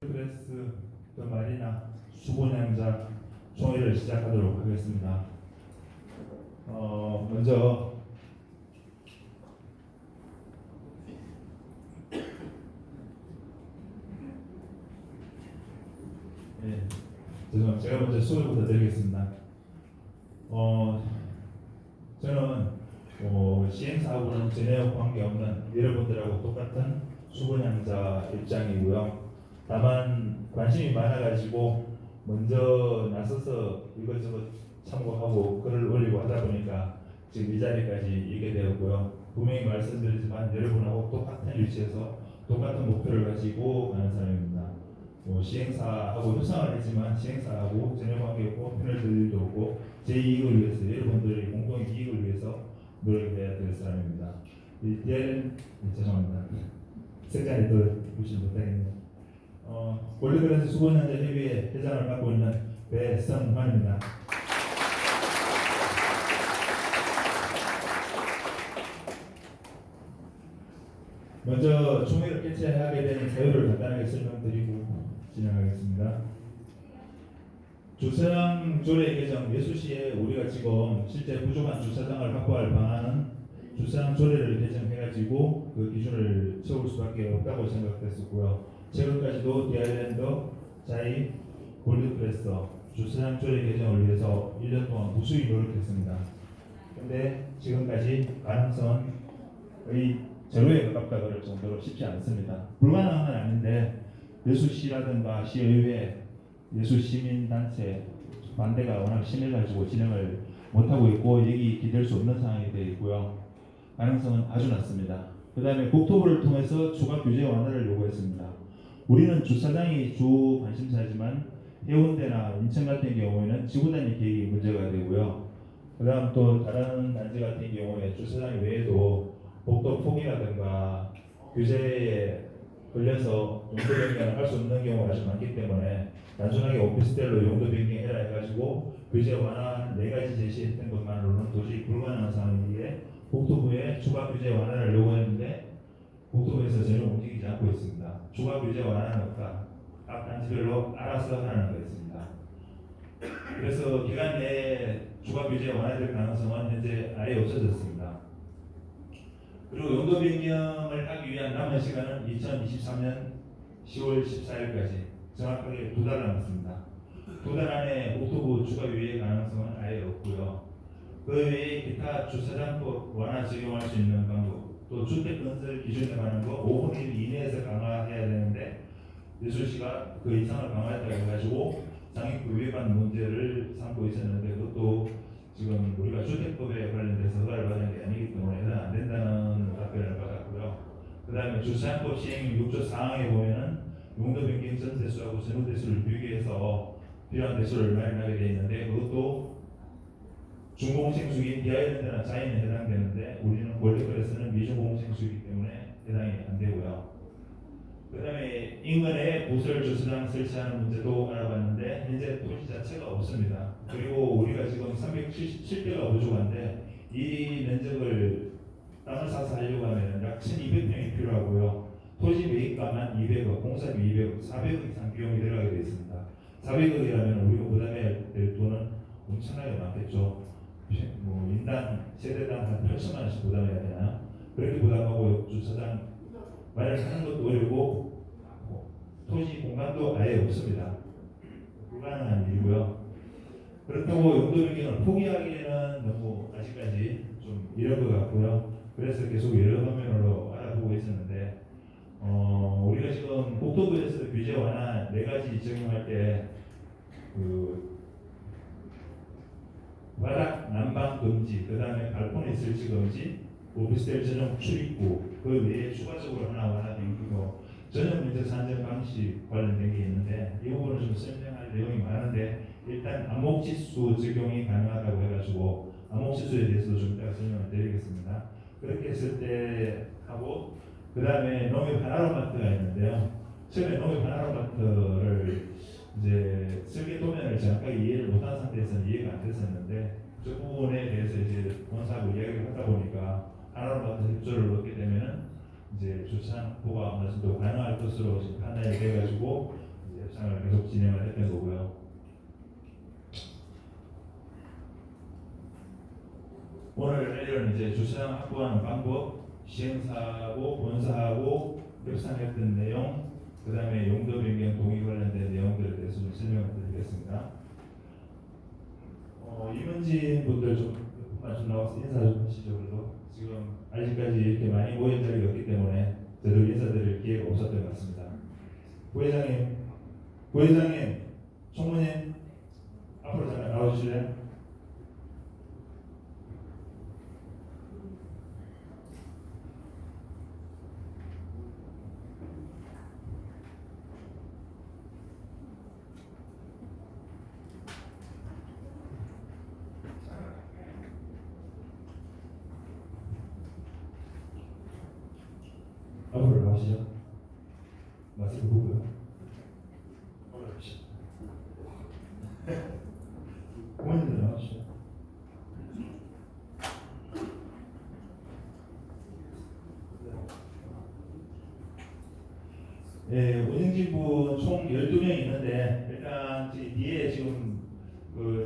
프레스 더 마리나 수분양자 총회를 시작하도록 하겠습니다. 먼저 죄송합니다. 제가 먼저 소개부터 드리겠습니다. 저는 시행사하고는 전혀 관계없는 여러분들하고 똑같은 수분양자 입장이고요. 다만 관심이 많아가지고 먼저 나서서 이것저것 참고하고 글을 올리고 하다 보니까 지금 이 자리까지 이게 되었고요. 분명히 말씀드리지만 여러분하고 똑같은 위치에서 똑같은 목표를 가지고 가는 사람입니다. 시행사하고 협상을 했지만 시행사하고 전혀 관계없고 편을 들 일도 없고 제 이익을 위해서 여러분들의 공동의 이익을 위해서 노력해야 될 사람입니다. 죄송합니다. 색깔이 또 보시지 못하겠네요. 월드클래스 수분양자 협의회 회장을 맡고 있는 배성환입니다. 먼저 총회를 개최하게 된 사유를 간단하게 설명드리고 진행하겠습니다. 주차장 조례 개정 예수시에 우리가 지금 실제 부족한 주차장을 확보할 방안은 주차장 조례를 개정해가지고 그 기준을 채울 수밖에 없다고 생각했었고요. 최근까지도 디아일랜드, 자이, 골드클래서 주차장 조례 개정을 위해서 1년 동안 무수히 노력했습니다. 그런데 지금까지 가능성의 제로에 가깝다 그럴 정도로 쉽지 않습니다. 불가능한 건 아닌데 예수시라든가 시의회, 예수시민단체 반대가 워낙 심해가지고 진행을 못하고 있고 얘기 기댈 수 없는 상황이 되어 있고요. 가능성은 아주 낮습니다. 그 다음에 국토부를 통해서 추가 규제 완화를 요구했습니다. 우리는 주차장이 주 관심사지만 해운대나 인천 같은 경우에는 지구단위 계획이 문제가 되고요. 그 다음 또 다른 단지 같은 경우에 주차장 외에도 복도 폭이라든가 규제에 걸려서 용도 변경을 할 수 없는 경우가 아주 많기 때문에 단순하게 오피스텔로 용도 변경해라 해가지고 규제 완화 4가지 제시했던 것만으로는 도저히 불가능한 상황이기에 국토부에 추가 규제 완화를 요구했는데 국토부에서 전혀 움직이지 않고 있습니다. 추가 규제 완화는 없다. 각 단지별로 알아서 하는 거였습니다. 그래서 기간 내에 추가 규제 완화될 가능성은 현재 아예 없어졌습니다. 그리고 용도 변경을 하기 위한 남은 시간은 2023년 10월 14일까지 정확하게 2달 남았습니다. 2달 안에 국토부 추가 유예 가능성은 아예 없고요. 그 외에 기타 주차장법 완화 적용할 수 있는 방법, 또 주택 건설 기준에 관한 거 5분의 1 이내에서 강화해야 되는데 예술시가 그 이상을 강화했다고 해가지고 장애법 위반 문제를 삼고 있었는데 그것도 지금 우리가 주택법에 관련돼서 허가를 받은 게 아니기 때문에 해당 안 된다는 답변을 받았고요. 그 다음에 주차장법 시행 6조 4항에 보면은 용도 변경 전 대수하고 전후 대수를 비교해서 필요한 대수를 마련하게 되어 있는데 그것도 중공생수기인 디아일랜드나 자이는 해당되는데 우리는 월드클래스는 미중공생수이기 때문에 해당이 안 되고요. 그 다음에 인근에 부설 주차장 설치하는 문제도 알아봤는데 현재 토지 자체가 없습니다. 그리고 우리가 지금 377개가 부족한데 이 면적을 땅을 사서 하려고 하면 약 1200평이 필요하고요. 토지 매입가만 200억, 공사비 200억, 400억 이상 비용이 들어가게 되어 있습니다. 400억이라면 우리가 부담해야 될 돈은 엄청나게 많겠죠. 인당 세대당 한 8천만 원씩 부담해야 되나? 그렇게 부담하고 주차장 마련하는 것도 어렵고 토지 공간도 아예 없습니다. 불가능한 일이고요. 그렇다고 용도 변경을 포기하기에는 너무 아직까지 좀 이른 것 같고요. 그래서 계속 여러 방면으로 알아보고 있었는데 우리가 지금 국토부에서 규제 완화 4가지 적용할 때 바닥 난방 금지, 그 다음에 발코니 설치 금지, 오피스텔 전용 출입구, 그 외에 추가적으로 하나 완화된 거 전용 면적 산정 방식 관련된 게 있는데 이 부분을 좀 설명할 내용이 많은데 일단 암목지수 적용이 가능하다고 해가지고 암목지수에 대해서도 좀 이따가 설명을 드리겠습니다. 그렇게 했을 때 하고 그 다음에 농협 하나로마트가 있는데요. 처음에 농협 하나로마트를 이제 설계 도면을 정확하게 이해를 못한 상태에서는 이해가 안 됐었는데 그 부분에 대해서 이제 본사하고 이야기를 하다 보니까 하나로마트 협조를 얻게 되면은 이제 주차장 보가 어느 정도 가능할 것으로 지금 판단이 돼가지고 이제 협상을 계속 진행을 했던 거고요. 오늘 내일은 이제 주차장 확보하는 방법, 시행사하고 본사하고 협상했던 내용, 그 다음에 용도 변경 동의 관련된 내용들에 대해서 좀 설명을 드리겠습니다. 임원진 분들 좀 나와서 인사 좀 하시죠. 그래도 지금 아직까지 이렇게 많이 모인 자리가 없기 때문에 저도 인사드릴 기회가 없었던 것 같습니다. 부회장님, 총무님 앞으로 잠깐 나와주실래요? 앞으로 나오시죠. 마스크 보고요. 부모님들 나오시죠. 예, 운영진분 총 12명 있는데 일단 뒤에 지금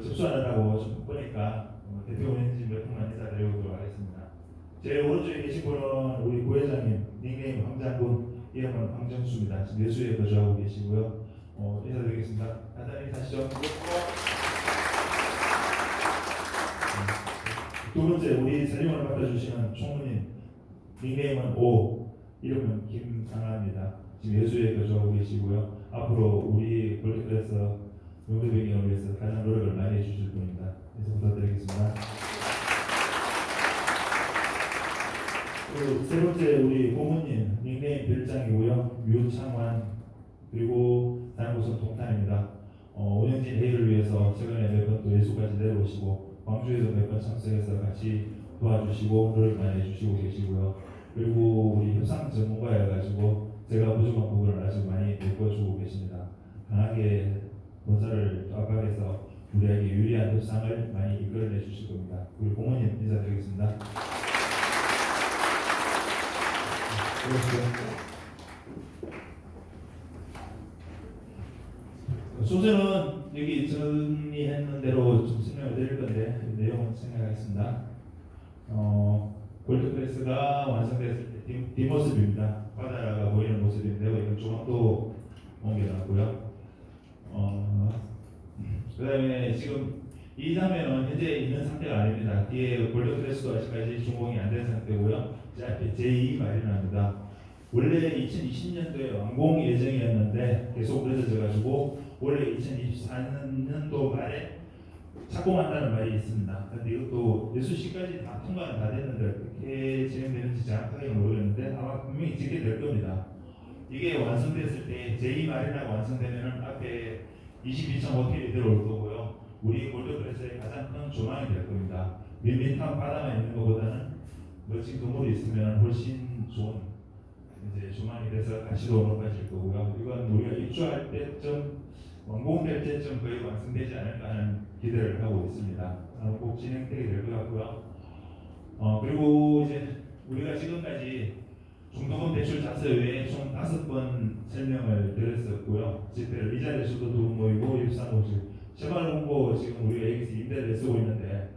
접수하느라고 좀 보니까 대표 운영진 몇 분만 인사드리도록 하겠습니다. 제 오른쪽에 계신 분은 우리 부회장님, 닉네임 황장군, 이름은 황정수입니다. 지금 내수에 거주하고 계시고요. 인사드리겠습니다. 간단히 인사하시죠. 두 번째 우리 설명을 맡아주시는 총무님, 닉네임은 오, 이름은 김상아입니다. 지금 여수에 거주하고 계시고요. 앞으로 우리 골드클래스 용도 변경을 위해서 가장 노력을 많이 해주실 분입니다. 그래서 부탁드리겠습니다. 세 번째 우리 고모님, 닉네임 별장이고요. 유창환, 그리고 사무소 동탄입니다. 운영진 회의를 위해서 최근에 몇 번 또 예수까지 내려오시고 광주에도 몇 번 참석해서 같이 도와주시고 노력 많이 해주시고 계시고요. 그리고 우리 협상 전문가여가지고 제가 부족한 부분을 아주 많이 메꿔주고 계십니다. 강하게 본사를 압박해서 우리에게 유리한 협상을 많이 이끌어내 주실 겁니다. 우리 고모님 인사드리겠습니다. 소재는 여기 정리했는 대로 좀 설명을 드릴 건데 내용은 생략하겠습니다. 골드클래스가 완성됐을 때 뒷모습입니다. 바다가 보이는 모습인데요. 이건 조각도 옮겨놨고요. 그 다음에 지금 이 장면은 현재 있는 상태가 아닙니다. 뒤에 골드클래스도 아직까지 준공이 안 된 상태고요. 제 앞에 제2 마련합니다. 원래 2020년도에 완공 예정이었는데 계속 늦어져가지고 올해 2024년도 말에 착공한다는 말이 있습니다. 근데 이것도 예수시까지 다 통과는 다 됐는데 어떻게 진행되는지 정확하게 모르겠는데 아마 분명히 짓게 될 겁니다. 이게 완성됐을 때 제2마리나가 완성되면 앞에 22.5km 들어올 거고요. 우리 골드클래스의 가장 큰 조망이 될 겁니다. 밋밋한 바다만 있는 것보다는 멋진 건물이 있으면 훨씬 좋은 이제 조망이 돼서 가시도 높아질 거고요. 이건 우리가 입주할 때쯤 완공될 때쯤 거의 완성되지 않을까 하는 기대를 하고 있습니다. 꼭 진행되게 될 것 같고요. 그리고 이제 우리가 지금까지 중도금 대출 자서 외에 총 5번 설명을 드렸었고요. 집회를 이 자리에서도 2번 모이고 일산호실 새마을 공고 지금 우리가 여기서 임대를 쓰고 있는데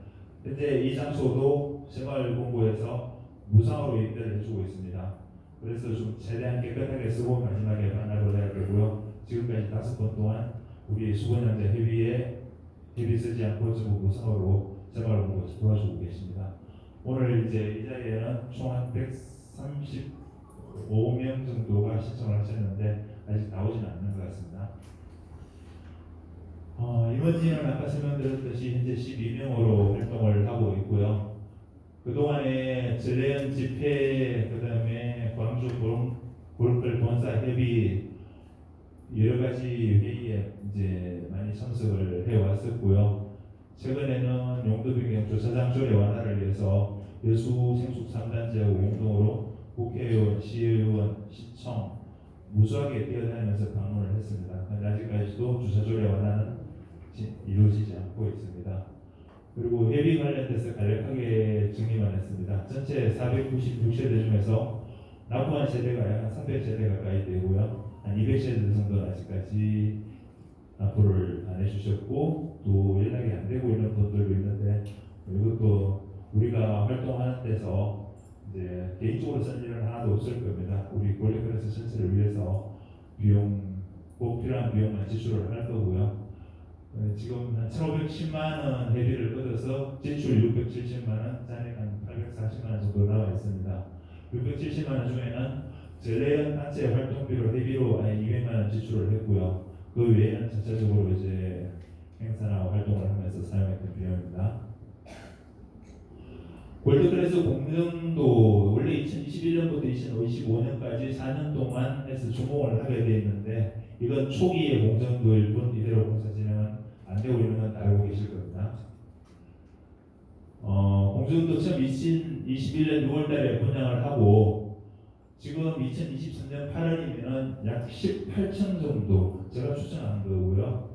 현재 이 장소도 새마을 공고에서 무상으로 임대를 해주고 있습니다. 그래서 좀 최대한 깨끗하게 쓰고 마지막에 반납을 해야 되고요. 지금까지 5번 동안 우리 수건양자 협의 쓰지 않고 전부 무상으로 새마을 공고에서 도와주고 계십니다. 오늘 이제 이 자리에는 총 한 135명 정도가 신청을 하셨는데 아직 나오지는 않는 것 같습니다. 임원진은 아까 설명드렸듯이 현재 12명으로 활동을 하고 있고요. 그동안에 전래연 집회, 그 다음에 광주 골클 본사 협의 여러 가지 회의에 이제 많이 참석을 해왔었고요. 최근에는 용도 변경 주차장 조례 완화를 위해서 여수 생숙 3단지하고 공동으로 국회의원, 시의원, 시청 무수하게 뛰어다니면서 방문을 했습니다. 그런데 아직까지도 주차 조례 완화는 이루어지지 않고 있습니다. 그리고 협의 관련돼서 간략하게 정리만 했습니다. 전체 496세대 중에서 납부한 세대가 약 300세대 가까이 되고요. 한 200세대 정도는 아직까지 납부를 안 해주셨고 또 연락이 안 되고 있는 분들도 있는데 이것도 우리가 활동하는 데서 이제 개인적으로 쓸 일은 하나도 없을 겁니다. 우리 골드크래스 전체를 위해서 꼭 필요한 비용만 지출을 할 거고요. 지금 한 1,510만 원 회비를 얻어서 지출 670만 원, 잔액 한 840만 원 정도 나와 있습니다. 670만 원 중에는 전래연 단체 활동비로 회비로 아예 200만 원 지출을 했고요. 그 외에는 전체적으로 이제 행사나 활동을 하면서 사용했던 비용입니다. 골드크래스 공정도 원래 2021년부터 2025년까지 4년 동안 해서 준공을 하게 되어 있는데 이건 초기의 공정도일 뿐 이대로 공사 진행은 안 되고 있는 건 알고 계실 겁니다. 공정도 처음 2021년 6월달에 분양을 하고 지금 2023년 8월이면 약 18층 정도 제가 추천한 거고요.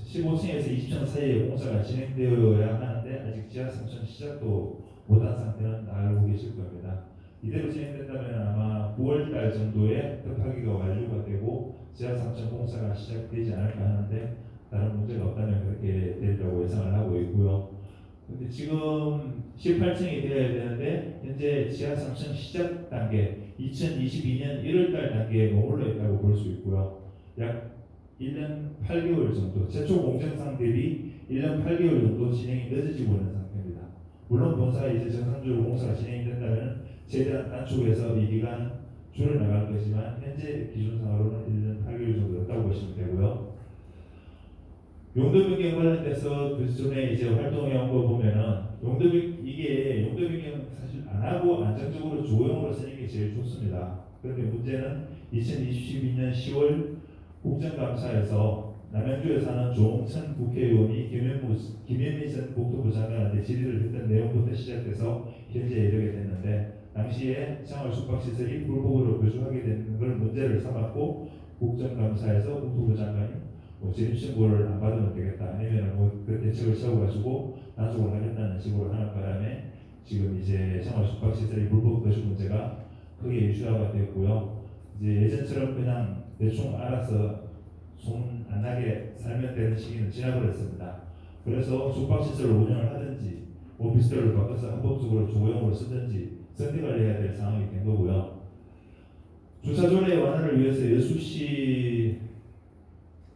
15층에서 20층 사이에 공사가 진행되어야 하는데 아직 지하 3층 시작도 못한 상태는 알고 계실 겁니다. 이대로 진행된다면 아마 9월달 정도에 급하기가 완료가 되고 지하 3층 공사가 시작되지 않을까 하는데 다른 문제가 없다면 그렇게 되리라고 예상을 하고 있고요. 근데 지금 18층이 되어야 되는데 현재 지하 3층 시작 단계 2022년 1월달 단계에 머물러 있다고 볼 수 있고요. 약 1년 8개월 정도, 최초 공정상 대비 1년 8개월 정도 진행이 늦어지고 있는 상태입니다. 물론 본사가 이제 정상적으로 공사가 진행이 된다면 최대한 단축해서 이 기간 줄여나갈 것이지만 현재 기준상으로는 1년 8개월 정도 였다고 보시면 되고요. 용도 변경 관련돼서 그 전에 이제 활동해온 거 보면은 용도 변경 사실 안 하고 안정적으로 조형으로 쓰는 게 제일 좋습니다. 그런데 문제는 2022년 10월 국정감사에서 남양주에 사는 조홍천 국회의원이 김현미 전 국토부 장관한테 질의를 했던 내용부터 시작돼서 현재 이르게 됐는데 당시에 생활 숙박시설이 불법으로 거주하게 되는 걸 문제를 삼았고 국정감사에서 국토부 장관이 재입신고를 안 받으면 되겠다 아니면 그 대책을 세워가지고 단속을 하겠다는 식으로 하는 바람에 지금 이제 생활 숙박시설이 불법 거주 문제가 크게 이슈화가 됐고요. 이제 예전처럼 그냥 대충 알아서 소문 안 나게 살면 되는 시기는 지나버렸습니다. 그래서 숙박시설을 운영을 하든지 오피스텔을 바꿔서 합법적으로 조형으로 쓰든지 선택을 해야 될 상황이 된 거고요. 주차조례 완화를 위해서 여수시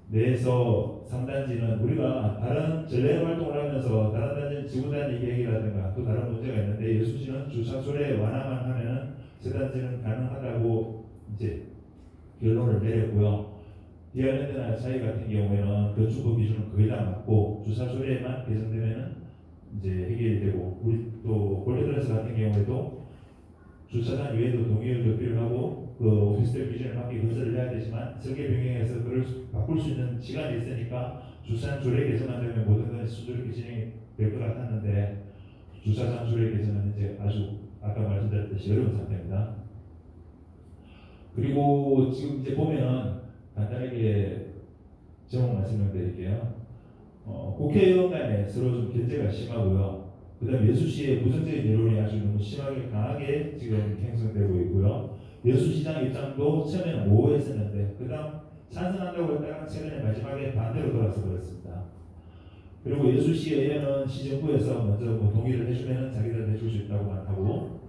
내에서 3단지는 우리가 다른 전례 활동을 하면서 다른 단지는 지구단위 계획이라든가 또 다른 문제가 있는데 여수시는 주차조례 완화만 하면은 세 단지는 가능하다고 이제 결론을 내렸고요. 디아랜드나 차이 같은 경우에는 건축법 기준은 거의 다 맞고 주차조례만 개정되면은 이제 해결이 되고 우리 또 골드크래스 같은 경우에도 주차장 외에도 동의율도 필요하고 그 오피스텔 기준에 맞게 건설을 해야 되지만 설계 변경해서 그걸 바꿀 수 있는 시간이 있으니까 주차장 조례 개정만 되면 모든 것이 순조롭게 진행이 될 것 같았는데 주차장 조례 개정은 이제 아주 아까 말씀드렸듯이 어려운 상태입니다. 그리고 지금 이제 보면은 간단하게 제목 말씀드릴게요. 국회의원 간에 서로 좀 견제가 심하고요. 그 다음에 여수시의 부정적인 여론이 아주 너무 심하게 강하게 지금 형성되고 있고요. 여수시장 입장도 처음에는 모호했었는데 그 다음 찬성한다고 했다가 최근에 마지막에 반대로 돌아서 버렸습니다. 그리고 여수시 의회는 시정부에서 먼저 동의를 해주면 자기들 해줄 수 있다고만 하고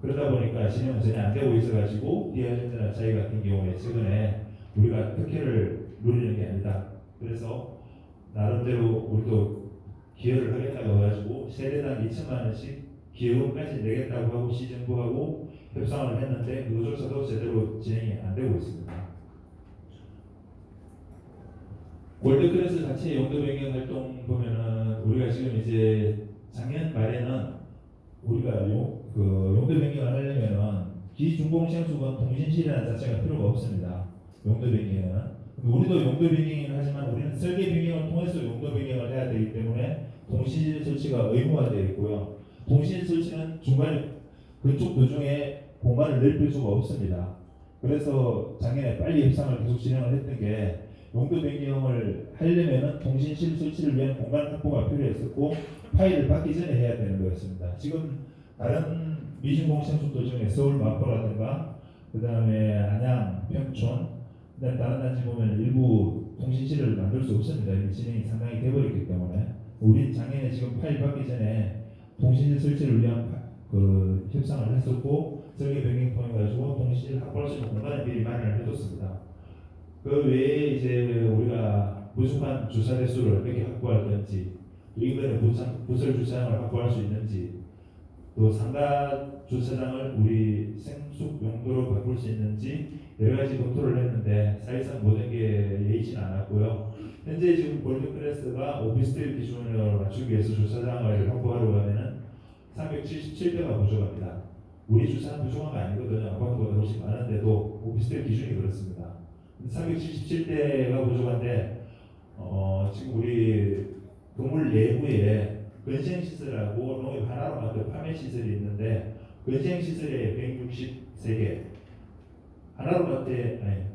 그러다 보니까 진행은 전혀 안 되고 있어가지고 디아젠드나 차이 같은 경우에 최근에 우리가 특혜를 누리는 게 아니다. 그래서 나름대로 우리도 기여를 하겠다고 해가지고 세대당 2천만 원씩 기여금까지 내겠다고 하고 시정부하고 협상을 했는데 그조차도 제대로 진행이 안 되고 있습니다. 골드크래스 자체 용도 변경 활동 보면은 우리가 지금 이제 작년 말에는 우리가 용도 변경을 하려면은 기준공시행수건 통신실이라는 자체가 필요가 없습니다. 용도 변경은 우리도 용도 변경을 하지만 우리는 설계 변경을 통해서 용도 변경을 해야 되기 때문에 통신실 설치가 의무화되어 있고요. 통신실 설치는 중간에 그쪽 도중에 공간을 넓힐 수가 없습니다. 그래서 작년에 빨리 협상을 계속 진행을 했던 게 용도 변경을 하려면은 통신실 설치를 위한 공간 확보가 필요했었고 파일을 받기 전에 해야 되는 거였습니다. 지금 다른 미신공시행수 도중에 서울 마포라든가 그 다음에 안양, 평촌, 그다음 다른 단지 보면 일부 통신실을 만들 수 없습니다. 이 진행이 상당히 돼버렸기 때문에 우리 작년에 지금 파일 받기 전에 통신실 설치를 위한 그 협상을 했었고 설계 변경 통해 가지고 통신실 확보할 수 있는 공간을 미리 마련을 해뒀습니다. 그 외에 이제 우리가 부족한 주차 대수를 어떻게 확보할 건지, 또 인근의 부설 주차장을 확보할 수 있는지, 또 상가 주차장을 우리 생숙 용도로 바꿀 수 있는지 여러 가지 검토를 했는데 사실상 모든 게 예의치 않았고요. 현재 지금 골든클래스가 오피스텔 기준을 맞추기 위해서 주차장을 확보하려고 하면은 377대가 부족합니다. 우리 주차장 부족한 거 아니거든요. 아파트보다 훨씬 많은데도 오피스텔 기준이 그렇습니다. 377대가 부족한데 지금 우리 건물 내부에 건생시설하고 농협 하나로마트 판매시설이 있는데 건생시설에 163개,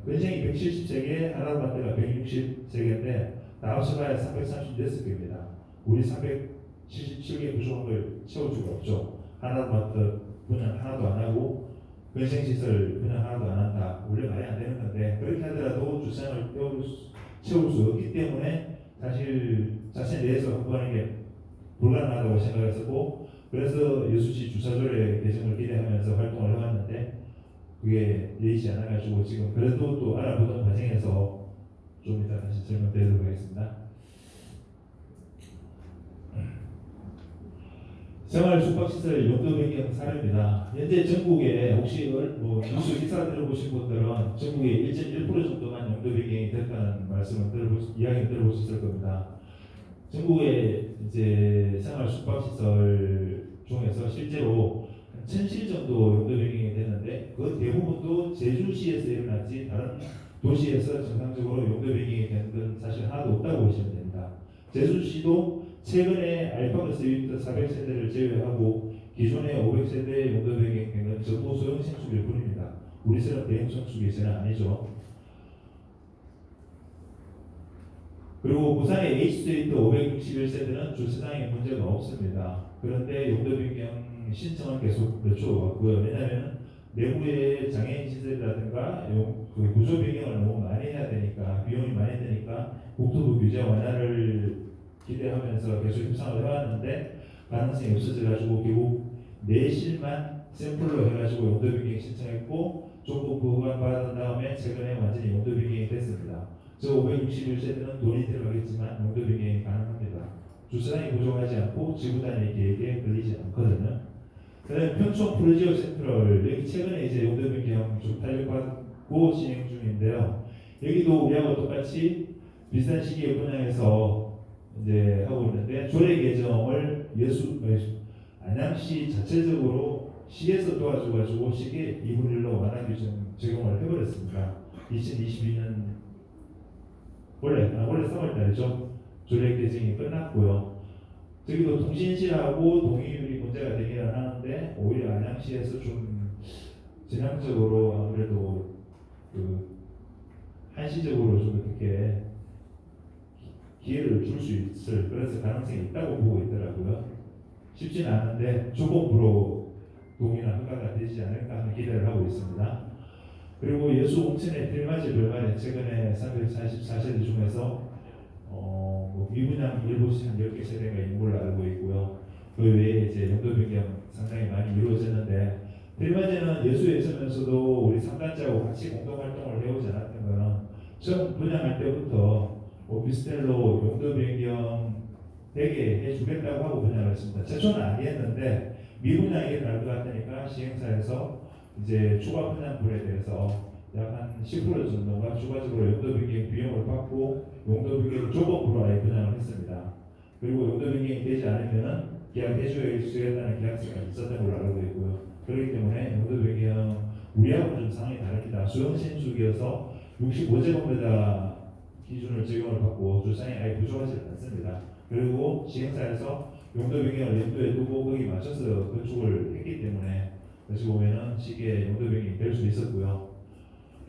건생이 173개, 하나로마트가 163개인데 다 합쳐봐야 336개입니다. 우리 377개 부족한 걸 채울 수가 없죠. 하나로마트 분양 하나도 안 하고 건생시설 분양 하나도 안 한다. 원래 말이 안 되는 건데 그렇게 하더라도 주차장을 채울 수 없기 때문에 사실 자체 내에서 확보하는 게 불가능하다고 생각했었고, 그래서 여수시 주차조례 개정을 기대하면서 활동을 해왔는데 그게 예의치 않아가지고 지금 그래도 또 알아보던 과정에서 좀 이따 다시 설명드리도록 하겠습니다. 생활 숙박시설 용도 변경 사례입니다. 현재 전국에 혹시 뉴스 기사 들어보신 분들은 전국에 1.1% 정도만 용도 변경이 됐다는 이야기를 들어볼 수 있을 겁니다. 전국에 이제 생활 숙박시설 중에서 실제로 1000실 정도 용도 변경이 됐는데 그 대부분도 제주시에서 일어났지 다른 도시에서 정상적으로 용도 변경이 된 건 사실 하나도 없다고 보시면 됩니다. 제주시도 최근에 알파고스 유니트 400세대를 제외하고 기존의 500세대 용도 변경된 건 전부 소형 생수기일 뿐입니다. 우리처럼 대형 생수기는 아니죠. 그리고 부산의 H스트리트 561세대는 주차장에 문제가 없습니다. 그런데 용도 변경 신청은 계속 늦춰왔고요. 왜냐하면 내부의 장애인 시설이라든가 그 구조 변경을 너무 많이 해야 되니까 비용이 많이 드니까 국토부 규제 완화를 기대하면서 계속 협상을 해왔는데 가능성이 없어져가지고 결국 내실만 샘플로 해가지고 용도 변경 신청했고 조금 보강받은 다음에 최근에 완전히 용도 변경이 됐습니다. 저 561세대는 돈이 들어가겠지만 용도 변경이 가능합니다. 주차장이 부족하지 않고 지구단위 계획에 걸리지 않거든요. 그다음에 평촌 프로지오 센트럴 여기 최근에 이제 용도 변경 좀 탄력받고 진행 중인데요. 여기도 우리하고 똑같이 비슷한 시기에 분양해서 이제 하고 있는데 조례 개정을 안양시 자체적으로 시에서 도와줘가지고 시계 2분의 1로 완화 규정 적용을 해버렸습니다. 2022년 원래 3월달이죠. 조례 개정이 끝났고요. 저기도 통신실하고 동의율이 문제가 되기는 하는데 오히려 안양시에서 좀 전향적으로 아무래도 그 한시적으로 좀 이렇게 기회를 줄 수 있을 그래서 가능성이 있다고 보고 있더라고요. 쉽지는 않은데 조건부로 동의나 허가가 되지 않을까 하는 기대를 하고 있습니다. 그리고 여수 온천의 필마지 별말에 최근에 344세대 중에서 미분양 일부시 한 10개 세대가 있는 걸로 알고 있고요. 그 외에 이제 용도 변경 상당히 많이 이루어졌는데 필마지는 여수에 있으면서도 우리 3단자하고 같이 공동활동을 해오지 않았던 거는 처음 분양할 때부터 오피스텔로 용도 변경 되게 해주겠다고 하고 분양을 했습니다. 최초는 아니었는데 미분양이 일어날 것 같으니까 시행사에서 이제 추가 분양분에 대해서 약 한 10% 정도가 추가적으로 용도 변경 비용을 받고 용도 변경 조건부로 아예 분양을 했습니다. 그리고 용도 변경이 되지 않으면은 계약해주겠다는 계약서가 있었던 걸로 알고 있고요. 그렇기 때문에 용도 변경 우리하고는 좀 상황이 다릅니다. 수용 신축이어서 65제곱미터 기준을 적용을 받고 주차장이 아예 부족하지 않습니다. 그리고 시행사에서 용도 변경을 염두에 두고 거기 맞춰서 건축을 했기 때문에 다시 보면은 쉽게 용도 변경이 될 수 있었고요.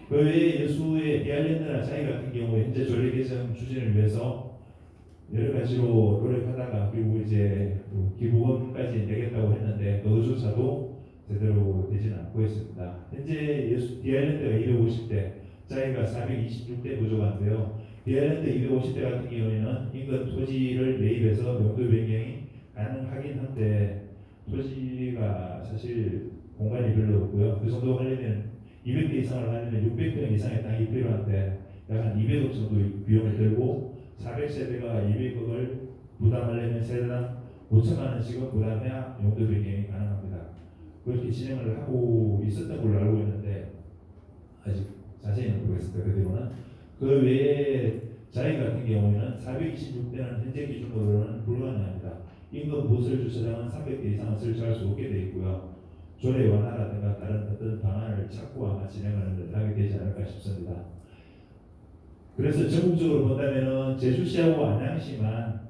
그 외에 여수의 비알랜드나 자이 같은 경우 현재 조례 개정 추진을 위해서 여러 가지로 노력하다가 그리고 이제 기부금까지 내겠다고 했는데 그조차도 제대로 되지는 않고 있습니다. 현재 디아일랜드가 250대, 자이가 426대 부족한데요. 디아일랜드 250대 같은 경우에는 인근 토지를 매입해서 용도 변경이 가능하긴 한데 토지가 사실 공간이 별로 없고요. 그 정도 하려면 200대 이상을 하려면 600평 이상의 땅이 필요한데 약 한 200억 정도 비용을 들고 400세대가 200억을 부담하려면 세대당 5천만 원씩은 부담해야 용도 변경이 가능합니다. 그렇게 진행을 하고 있었던 걸로 알고 있는데 아직 자세히는 모르겠습니다. 그대로는 그 외에 자이 같은 경우에는 426대는 현재 기준으로는 불가능합니다. 인근 부설 주차장은 300대 이상은 설치할 수 없게 되어 있고요. 조례 완화라든가 다른 어떤 방안을 찾고 아마 진행을 하게 되지 않을까 싶습니다. 그래서 전국적으로 본다면은 제주시하고 안양시만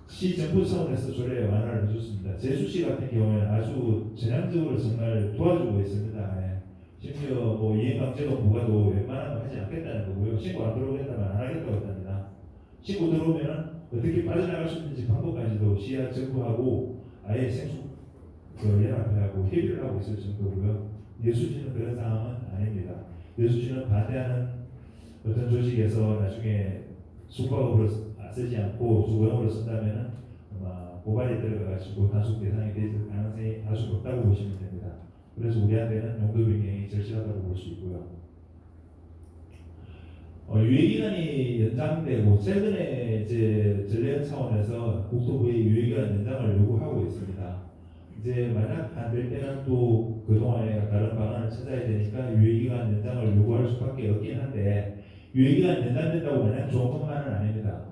시 정부 차원에서 조례 완화를 해줬습니다. 제주시 같은 경우에는 아주 전향적으로 정말 도와주고 있습니다. 예. 심지어 뭐 이행강제금 부과도 웬만하면 하지 않겠다는 거고요. 신고 안 들어오겠다면 안 하겠다고 합니다. 신고 들어오면은 어떻게 빠져나갈 수 있는지 방법까지도 시와 정부하고 아예 생수 연합회하고 협의를 하고 있을 정도고요. 예수시는 그런 상황은 아닙니다. 예수시는 반대하는 어떤 조직에서 나중에 숙박업으로 쓰지 않고 주거용으로 쓴다면은 아마 고발이 들어가가지고 단속 대상이 될 가능성이 아주 높다고 보시면 됩니다. 그래서 우리한테는 용도 변경이 절실하다고 볼 수 있고요. 유예기간이 연장되고 최근에 이제 전례 차원에서 국토부의 유예기간 연장을 요구하고 있습니다. 이제 만약 안 될 때는 또 그동안에 다른 방안을 찾아야 되니까 유예기간 연장을 요구할 수밖에 없긴 한데 유예기간 연장된다고 마냥 좋은 것만은 아닙니다.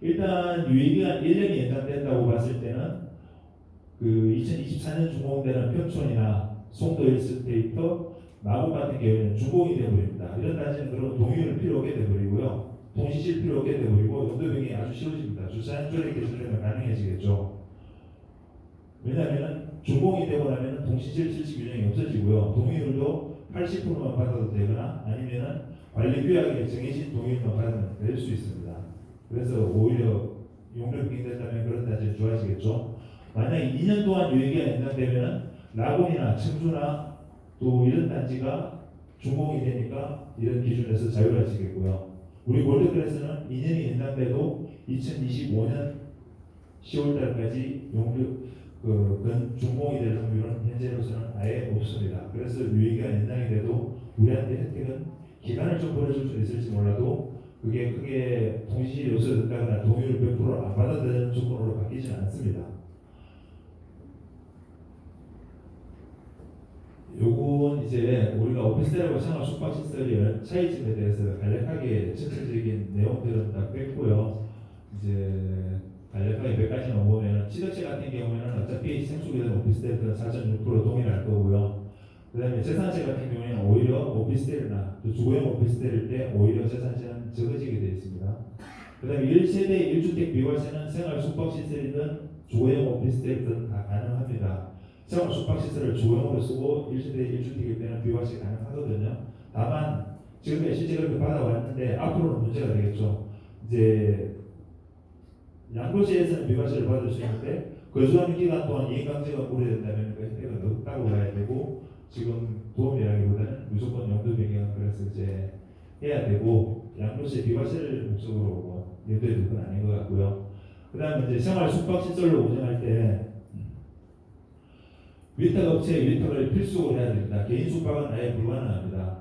일단 유예기간 1년이 연장된다고 봤을 때는 그 2024년 준공되는 평촌이나 송도 일스테이트 마곡 같은 경우에는 준공이 되어버립니다. 이런 단지는 그런 동의를 필요 없게 되어버리고요. 통시실 필요 없게 되어버리고 용도 변경이 아주 쉬워집니다. 주차장 조례 개설되면 가능해지겠죠. 왜냐하면 준공이 되고 나면 통시실 실시 규정이 없어지고요. 동의율도 80%만 받아도 되거나 아니면은 관리 규약에 정해진 동의율만 받으면 될 수 있습니다. 그래서 오히려 용도 변경된다면 그런 단지 좋아지겠죠. 만약에 2년 동안 유예기가 연장되면 라곤이나 청주나 또 이런 단지가 준공이 되니까 이런 기준에서 자유화지겠고요. 우리 골드클래스는 2년이 연장돼도 2025년 10월달까지 용도 준공이 될 확률은 현재로서는 아예 없습니다. 그래서 유예기가 연장이 돼도 우리한테 혜택은 기간을 좀 벌어줄 수 있을지 몰라도 그게 크게 통신이 없어졌다거나 동의를 100%안 받아야 되는 조건으로 바뀌지는 않습니다. 요건 이제 우리가 오피스텔하고 생활 숙박시설의 차이점에 대해서 간략하게 전체적인 내용들은 다 뺐고요. 이제 간략하게 몇 가지만 보면 취득세 같은 경우에는 어차피 생수비든 오피스텔은 4.6% 동일할 거고요. 그 다음에 재산세 같은 경우에는 오히려 오피스텔이나 주거용 오피스텔일 때 오히려 재산세는 적어지게 되어 있습니다. 그 다음에 1세대 1주택 비과세는 생활 숙박시설이든 주거용 오피스텔이든 다 가능합니다. 생활 숙박시설을 주거용으로 쓰고 1세대 1주택일 때는 비과세 가능하거든요. 다만 지금까지 실제 그렇게 받아왔는데 앞으로는 문제가 되겠죠. 이제 양도세에서는 비과세를 받을 수 있는데 거주하는 기간 동안 이행강제가 오래된다면 그 혜택은 없다고 봐야 되고 지금 도움이라기보다는 무조건 용도 변경은 그래서 이제 해야 되고 양도세 비과세를 목적으로 염두에 둘 건 아닌 것 같고요. 그 다음에 이제 생활 숙박시설로 운영할 때 위탁업체의 위탁을 필수로 해야 됩니다. 개인 숙박은 아예 불가능합니다.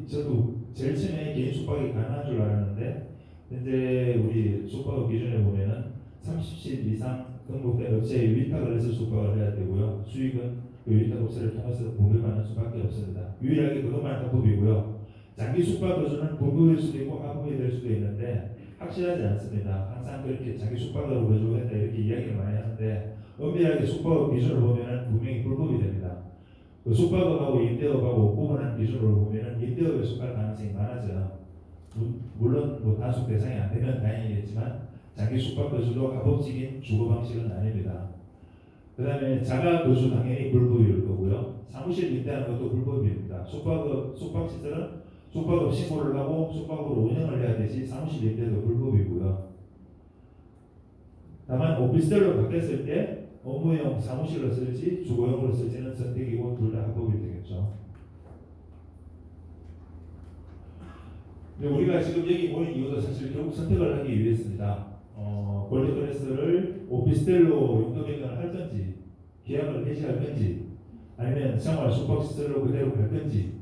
저도 제일 처음에 개인 숙박이 가능한 줄 알았는데 현재 우리 숙박업 기준에 보면은 30실 이상 등록된 업체에 위탁을 해서 숙박을 해야 되고요. 수익은 그 위탁업체를 통해서 분배받는 수밖에 없습니다. 유일하게 그것만 합법이고요. 장기 숙박 거주는 불법일 수도 있고 합법이 될 수도 있는데 확실하지 않습니다. 항상 그렇게 장기 숙박으로 거주했다 이렇게 이야기를 많이 하는데 엄밀하게 숙박업 기준을 보면은 분명히 불법이 됩니다. 그 숙박업하고 임대업하고 구분하는 기준으로 보면은 임대업에 속할 가능성이 많아져요. 물론 뭐 단속 대상이 안 되면 다행이겠지만 장기 숙박 거주도 합법적인 주거 방식은 아닙니다. 그 다음에 자가 거주 당연히 불법일 거고요. 사무실 임대하는 것도 불법입니다. 숙박시설은 숙박업 신고를 하고 숙박으로 운영을 해야 되지 사무실 임대도 불법이고요. 다만 오피스텔로 바뀌었을 때 업무용 사무실로 쓸지 주거용으로 쓸지는 선택이고 둘 다 합법이 되겠죠. 근데 우리가 지금 여기 모인 이유도 사실 결국 선택을 하기 위해서입니다. 골드클래스를 오피스텔로 용도 변경을 할 건지, 계약을 해지할 건지, 아니면 생활 숙박시설로 그대로 갈 건지.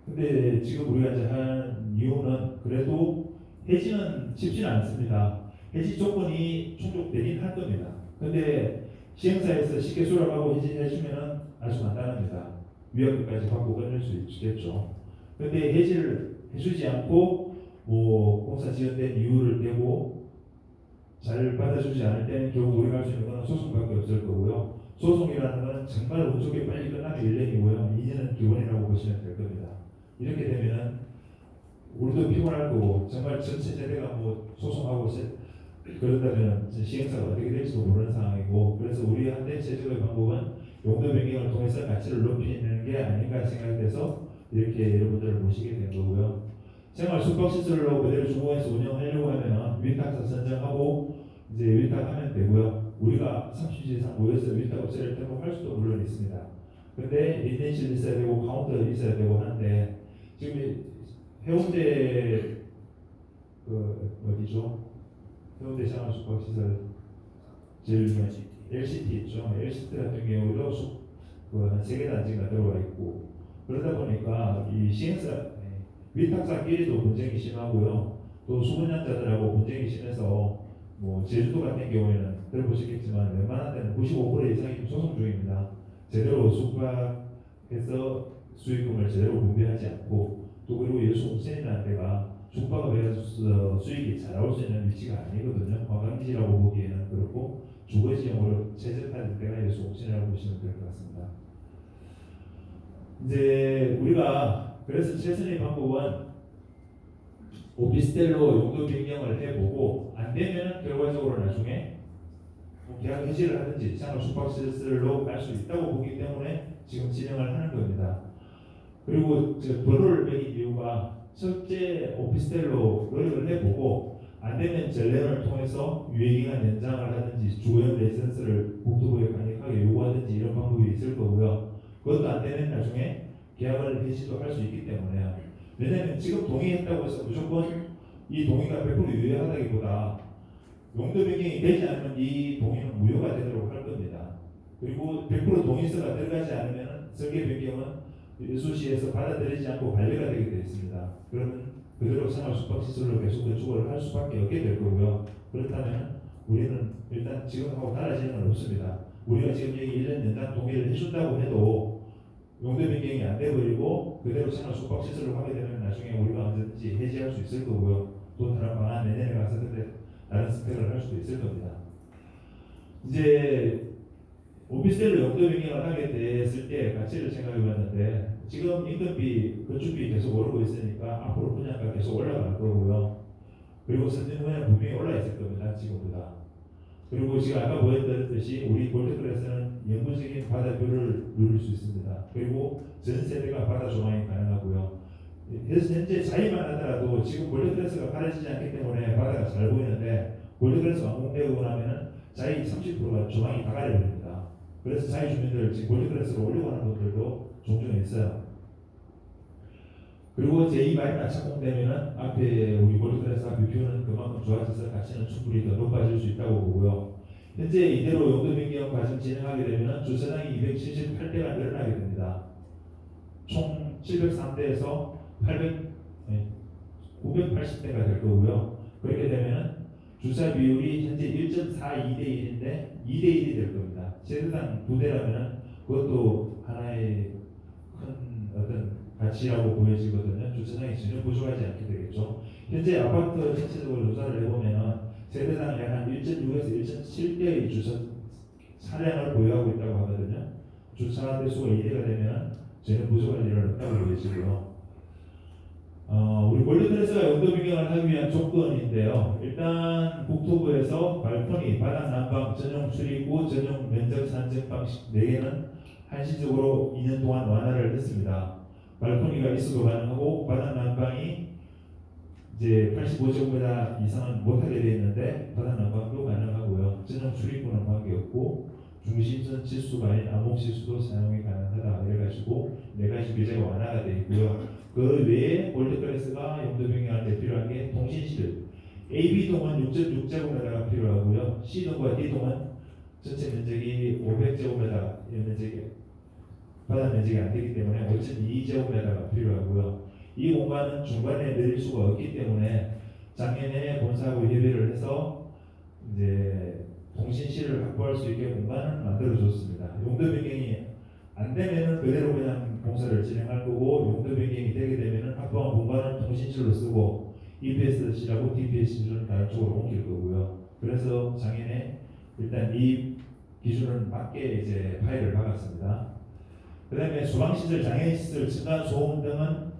근데 지금 우리가 이제 한 이유는 그래도 해지는 쉽지는 않습니다. 해지 조건이 충족되긴 할 겁니다. 근데 시행사에서 쉽게 수락하고 해지해주면은 아주 간단합니다. 위약금까지 받고 끝낼 수 있겠죠. 근데 해지를 해주지 않고 뭐 공사 지연된 이유를 대고 잘 받아주지 않을 때는 결국 우리가 할 수 있는 건 소송밖에 없을 거고요. 소송이라는 건 정말 운 좋게 빨리 끝나는 일련이고요. 2년은 기본이라고 보시면 될 겁니다. 이렇게 되면은 우리도 피곤할 거고 정말 전체 세대가 뭐 소송하고 그런다면 시행사가 어떻게 될지도 모르는 상황이고, 그래서 우리한테 최적의 방법은 용도 변경을 통해서 가치를 높이는 게 아닌가 생각돼서 이렇게 여러분들을 모시게 된 거고요. 생활 숙박시설로 그대로 중공에서 운영하려고 하면 위탁사 선정하고 이제 위탁하면 되고요. 우리가 30지 이상 모여서 위탁업체를 등록할 수도 물론 있습니다. 근데 인텐실 있어야 되고 카운터 있어야 되고 하는데 지금 해운대 어디죠? 해운대 생활 숙박시설 제일 유명한 LCT 있죠. LCT 같은 경우도 한 3개 단지가 들어와 있고, 그러다 보니까 이 시행사 위탁사끼리도 분쟁이 심하고요. 또 수분양자들하고 분쟁이 심해서 뭐 제주도 같은 경우에는 들어보셨겠지만 웬만한 데는 95% 이상이 소송 중입니다. 제대로 숙박해서 수익금을 제대로 분배하지 않고, 또 그리고 여수온천이라는 데가 숙박업에서 수익이 잘 나올 수 있는 위치가 아니거든요. 관광지라고 보기에는 그렇고 주거지형으로 최적화된 데가 여수온천이라고 보시면 될 것 같습니다. 이제 우리가 그래서 최선의 방법은 오피스텔로 용도 변경을 해보고 안 되면 결과적으로 나중에 계약 해지를 하든지 생활 숙박시설로 갈 수 있다고 보기 때문에 지금 진행을 하는 겁니다. 그리고 번호를 매긴 이유가 첫째 오피스텔로 노력을 해보고 안 되면 전례를 통해서 유예기간 연장을 하든지 주거용 레지던스를 국토부에 강력하게 요구하든지 이런 방법이 있을 거고요. 그것도 안 되면 나중에 계약을 해지도 할 수 있기 때문에요. 왜냐하면 지금 동의했다고 해서 무조건 이 동의가 100% 유효하다기보다 용도 변경이 되지 않으면 이 동의는 무효가 되도록 할 겁니다. 그리고 100% 동의서가 들어가지 않으면 설계 변경은 여수시에서 받아들이지 않고 반려가 되게 되어 있습니다. 그러면 그대로 생활 숙박시설로 계속 건축을 할 수밖에 없게 될 거고요. 그렇다면 우리는 일단 지금하고 달라지는 건 없습니다. 우리가 지금 여기 1년 연장 동의를 해준다고 해도 용도 변경이 안 돼버리고 그대로 생활 숙박시설로 하게 되면 나중에 우리가 언제든지 해지할 수 있을 거고요. 또 다른 방안 내년에 가서 그때 다른 선택을 할 수도 있을 겁니다. 이제 오피스텔로 용도 변경을 하게 됐을 때 가치를 생각해 봤는데 지금 임금비, 건축비 계속 오르고 있으니까 앞으로 분양가 계속 올라갈 거고요. 그리고 선진 후에는 분명히 올라 있을 겁니다. 지금보다. 그리고 지금 아까 보여드렸듯이 우리 골드클래스는 영구적인 바다뷰를 누릴 수 있습니다. 그리고 전 세대가 바다 조망이 가능하고요. 그래서 현재 자유만 하더라도 지금 골드클래스가 가려지지 않기 때문에 바다가 잘 보이는데 골드클래스 완공되고 나면은 자유 30%가 조망이 다 가려버립니다. 그래서 자유 주민들 지금 골드클래스로 올리고 하는 분들도 종종 있어요. 그리고 제2마리나 착공되면은 앞에 우리 골드클래스 앞에 뷰는 그만큼 좋아져서 가치는 충분히 더 높아질 수 있다고 보고요. 현재 이대로 용도 변경 과정 진행하게 되면은 주차장이 278대가 늘어나게 됩니다. 총 703대에서 980대가 될 거고요. 그렇게 되면은 주차 비율이 현재 1.42대 1인데 2대 1이 될 겁니다. 세대당 2대라면 그것도 하나의 큰 어떤 가치라고 보여지거든요. 주차장이 전혀 부족하지 않게 되겠죠. 현재 아파트 전체적으로 조사를 해보면 세대당 약 한 1.6에서 1.7대의 주차 차량을 보유하고 있다고 하거든요. 주차 대수가 2대가 되면 전혀 부족할 일은 없다고 보여지고요. 우리 골드클래스가 용도 변경을 하기 위한 조건인데요. 일단 국토부에서 발코니, 바닥 난방, 전용 출입구, 전용 면적 산정 방식 4개는 한시적으로 2년 동안 완화를 했습니다. 발코니가 있어도 가능하고 바닥 난방이 이제 85제곱미터 이상은 못하게 되어 있는데 바닥 난방도 가능하고요. 있고요. 전용 출입구는 관계없고 중심선 치수가 아닌 암호 치수도 사용이 가능하다. 이래가지고 4가지 규제가 완화가 되어 있고요. 그 외에 골드클래스가 용도 변경할 때 필요한 게 통신실. AB동은 6.6제곱미터가 필요하고요. C동과 D동은 전체 면적이 500제곱미터 면적이 바닥 면적이 안 되기 때문에 5.2제곱미터가 필요하고요. 이 공간은 중간에 내릴 수가 없기 때문에 작년에 본사하고 협의를 해서 이제 통신실을 확보할 수 있게 공간을 만들어 줬습니다. 용도 변경이 안 되면은 그대로 그냥 공사를 진행할 거고, 용도 변경이 되게 되면은 확보한 공간은 통신실로 쓰고 EPS실하고 DPS실은 다른 쪽으로 옮길 거고요. 그래서 작년에 일단 이 기준을 맞게 이제 파일을 박았습니다. 그 다음에 소방시설, 장애인시설, 층간소음 등은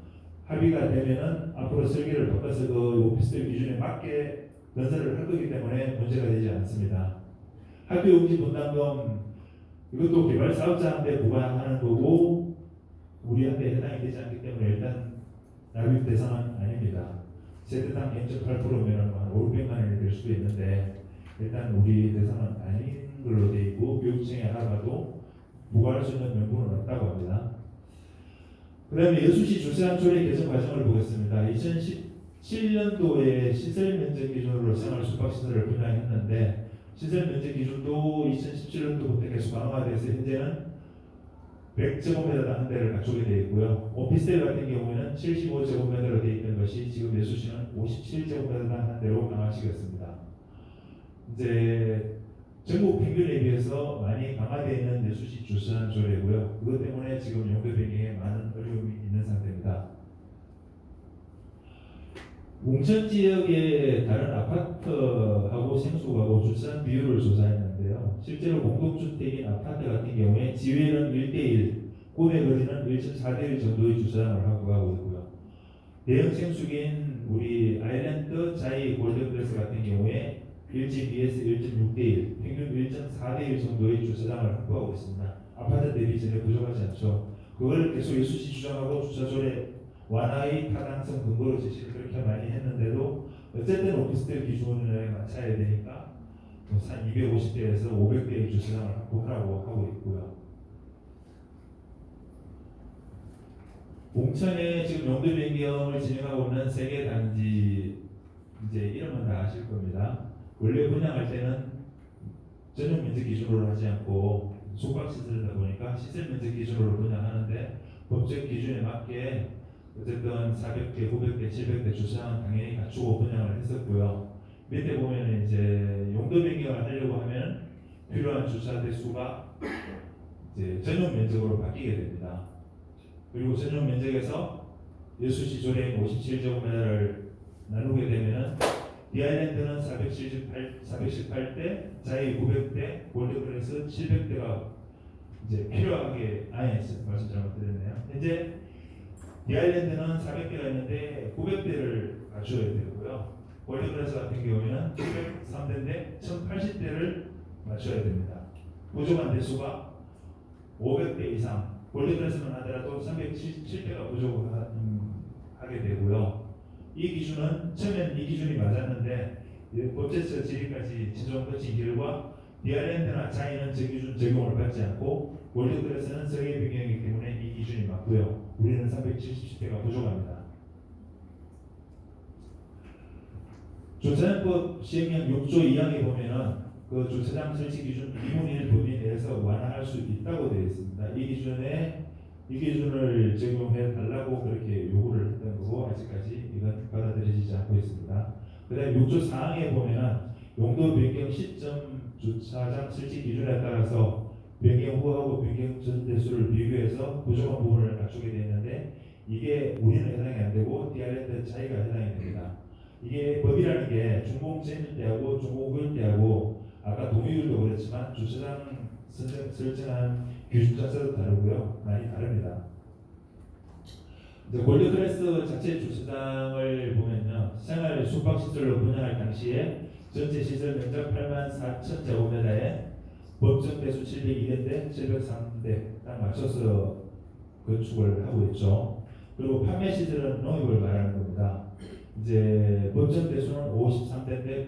합의가 되면은 앞으로 설계를 바꿔서 그 오피스텔 기준에 맞게 건설을 할 거기 때문에 문제가 되지 않습니다. 학교용지 분담금 이것도 개발 사업자한테 부과하는 거고 우리한테 해당이 되지 않기 때문에 일단 납입 대상은 아닙니다. 세대당 0.8%면 한 5, 600만 원이 될 수도 있는데 일단 우리 대상은 아닌 걸로 되어 있고 교육청에 알아봐도 부과할 수 있는 명분은 없다고 합니다. 그 다음에 여수시 주차장 조례 개정 과정을 보겠습니다. 2017년도에 시설 면적 기준으로 생활 숙박시설을 분양했는데 시설 면적 기준도 2017년도부터 계속 강화가 돼서 현재는 100제곱미터당 한 대를 갖추게 되어 있고요. 오피스텔 같은 경우에는 75제곱미터로 되어 있던 것이 지금 여수시는 57제곱미터당 한 대로 강화시켰습니다. 이제 전국 평균에 비해서 많이 강화되어 있는 여수시 주차장 조례고요. 그것 때문에 지금 용도 변경에 많은 어려움이 있는 상태입니다. 웅천 지역의 다른 아파트하고 생수하고 주차장 비율을 조사했는데요. 실제로 공동주택인 아파트 같은 경우에 지회는 1대1, 구매 거리는 1.4대1 정도의 주차장을 확보하고 있고요. 대형 생수기인 우리 아일랜드 자이 골든플레스 같은 경우에 1.2에서 1.6대1, 평균 1.4대1 정도의 주차장을 확보하고 있습니다. 아파트 대비 전혀 부족하지 않죠. 그걸 계속 여수시 주장하고 주차조례 완화의 타당성 근거로 제시를 그렇게 많이 했는데도 어쨌든 오피스텔 기준에 맞춰야 되니까 한 250대에서 500대의 주차장을 확보하라고 하고 있고요. 웅천에 지금 용도 변경을 진행하고 있는 3개 단지 이제 이름은 다 아실 겁니다. 원래 분양할 때는 전용 면적 기준으로 하지 않고 숙박시설이다 보니까 시설 면적 기준으로 분양하는데 법적 기준에 맞게 어쨌든 400대, 900대, 700대 주차장은 당연히 갖추고 분양을 했었고요. 밑에 보면 이제 용도 변경을 하려고 하면 필요한 주차 대수가 이제 전용 면적으로 바뀌게 됩니다. 그리고 전용 면적에서 여수시 조례인 57제곱미터를 나누게 되면은 디아일랜드는 418대, 자이 900대, 골드클래스 700대가 이제 필요하게 말씀 잘못드렸네요. 현재 디아일랜드는 400대가 있는데 900대를 갖춰야 되고요. 골드클래스 같은 경우에는 703대인데 1080대를 맞춰야 됩니다. 부족한 대수가 500대 이상, 골드클래스만 하더라도 377대가 부족하게 되고요. 이 기준은 처음엔 이 기준이 맞았는데 법제처 질의까지 최종 거친 결과 디아일랜드나 자이는 저 기준 적용을 받지 않고 골드클래스는 설계 변경이기 때문에 이 기준이 맞고요. 우리는 370대가 부족합니다. 주차장법 시행령 6조 2항에 보면은 그 주차장 설치 기준 2분의 1 범위 내에서 완화할 수 있다고 되어 있습니다. 이 기준을 적용해 달라고 그렇게 요구를 했던 거고 아직까지 이건 받아들여지지 않고 있습니다. 그 다음에 6조 4항에 보면은 용도 변경 시점 주차장 설치 기준에 따라서 변경 후하고 변경 전 대수를 비교해서 부족한 부분을 갖추게 되어 있는데 이게 우리는 해당이 안 되고 디아일랜드 자이가 해당이 됩니다. 이게 법이라는 게 준공제일 때하고 준공구일 때하고 아까 동의율도 그렇지만 주차장 설정한 기준 자체도 다르고요. 많이 다릅니다. 골드클래스 자체 주차장을 보면요. 생활 숙박시설로 분양할 당시에 전체 시설 면적 84,000제곱미터에 법정 대수 702대인데 703대 딱 맞춰서 건축을 하고 있죠. 그리고 판매 시설은 농협을 말하는 겁니다. 이제 법정 대수는 53대인데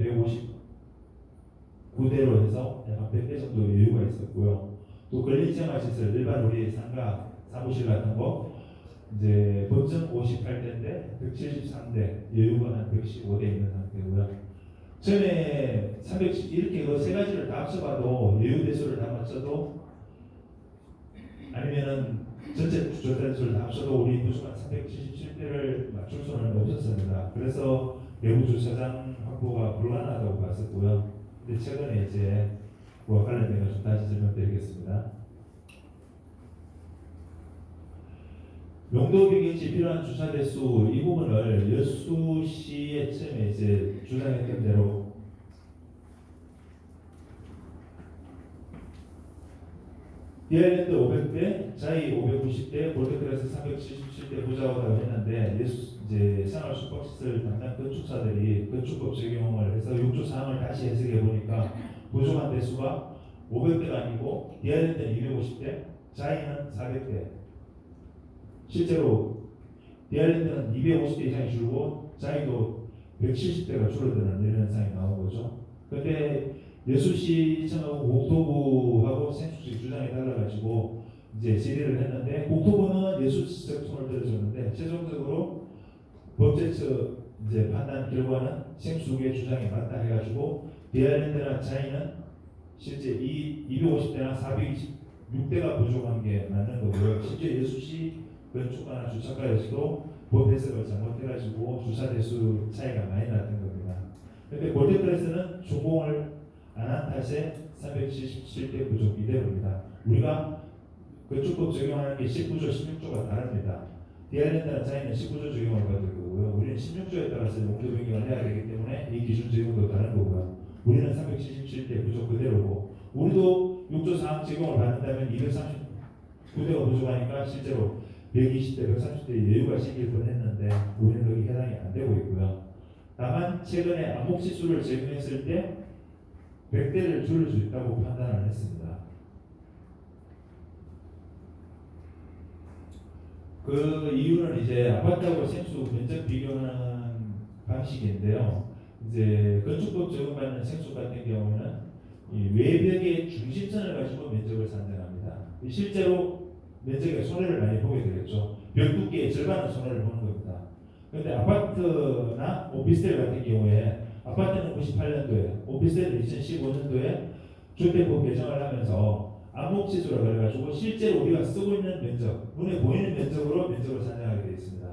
9대로 해서 약 100대 정도 여유가 있었고요. 또 근린생활시설 일반 우리 상가 사무실 같은 거 이제 법정 58대인데 173대 여유가 한 115대 있는 상태고요. 처음에 310 이렇게 그 세 가지를 다 합쳐봐도 여유 대수를 다 맞춰도 아니면은 전체 조사 대수를 다 합쳐도 우리 부족한 377대를 맞출 수는 없었습니다. 그래서 내부 주차장 확보가 불가능하다고 봤었고요. 근데 최근에 이제 그와 관련된 것 좀 다시 설명드리겠습니다. 용도 변경 시 필요한 주차 대수 이 부분을 여수시에 처음에 이제 주장했던 대로 디아일랜드 500대, 자이 590대, 볼트클래스 377대 부자하다고 했는데 이제 생활 숙박시설 담당 건축사들이 건축법 적용을 해서 6조 사항을 다시 해석해 보니까 부족한 대수가 500대가 아니고 디아일랜드는 250대, 자이는 400대. 실제로 디아일랜드는 250대 이상이 줄고 자이도 170대가 줄어드는 이런 현상이 나온 거죠. 근데 여수시청하고 국토부하고 생수시 주장에 달라가지고 이제 질의를 했는데 국토부는 여수시청 손을 들어줬는데 최종적으로 법제처 이제 판단 결과는 생수의 주장이 맞다 해가지고 디아일랜드나 자이는 실제 250대나 426대가 부족한 게 맞는 거고요. 실제 여수시 건축가나 주차가에서도 법 해석을 잘못해가지고 주차 대수 차이가 많이 났던 겁니다. 그런데 볼트클래스는 준공을 안 한 탓에 377대 부족 이대로입니다. 우리가 건축법 적용하는 게 19조, 16조가 다릅니다. 디아일랜드나 자이는 19조 적용을 받을 거고요. 우리는 16조에 따라서 용도 변경을 해야 되기 때문에 이 기준 적용도 다른 거고요. 우리는 377대 부족 그대로고 우리도 6조 사항 적용을 받는다면 239대가 부족하니까 실제로 120대, 130대 여유가 생길 뻔했는데 우리는 거기 해당이 안 되고 있고요. 다만 최근에 암묵지수를 적용했을 때 100대를 줄일 수 있다고 판단을 했습니다. 그 이유는 이제 아파트하고 생수 면적 비교하는 방식인데요. 이제 건축법 적용받는 생수 같은 경우는 이 외벽의 중심선을 가지고 면적을 산정합니다. 실제로 면적에 손해를 많이 보게 되겠죠. 벽 두께의 절반은 손해를 보는 겁니다. 그런데 아파트나 오피스텔 같은 경우에 아파트는 98년도에, 오피스텔은 2015년도에 주택법 개정을 하면서 암묵지수라 그래가지고 실제로 우리가 쓰고 있는 면적, 눈에 보이는 면적으로 면적을 산정하게 되어 있습니다.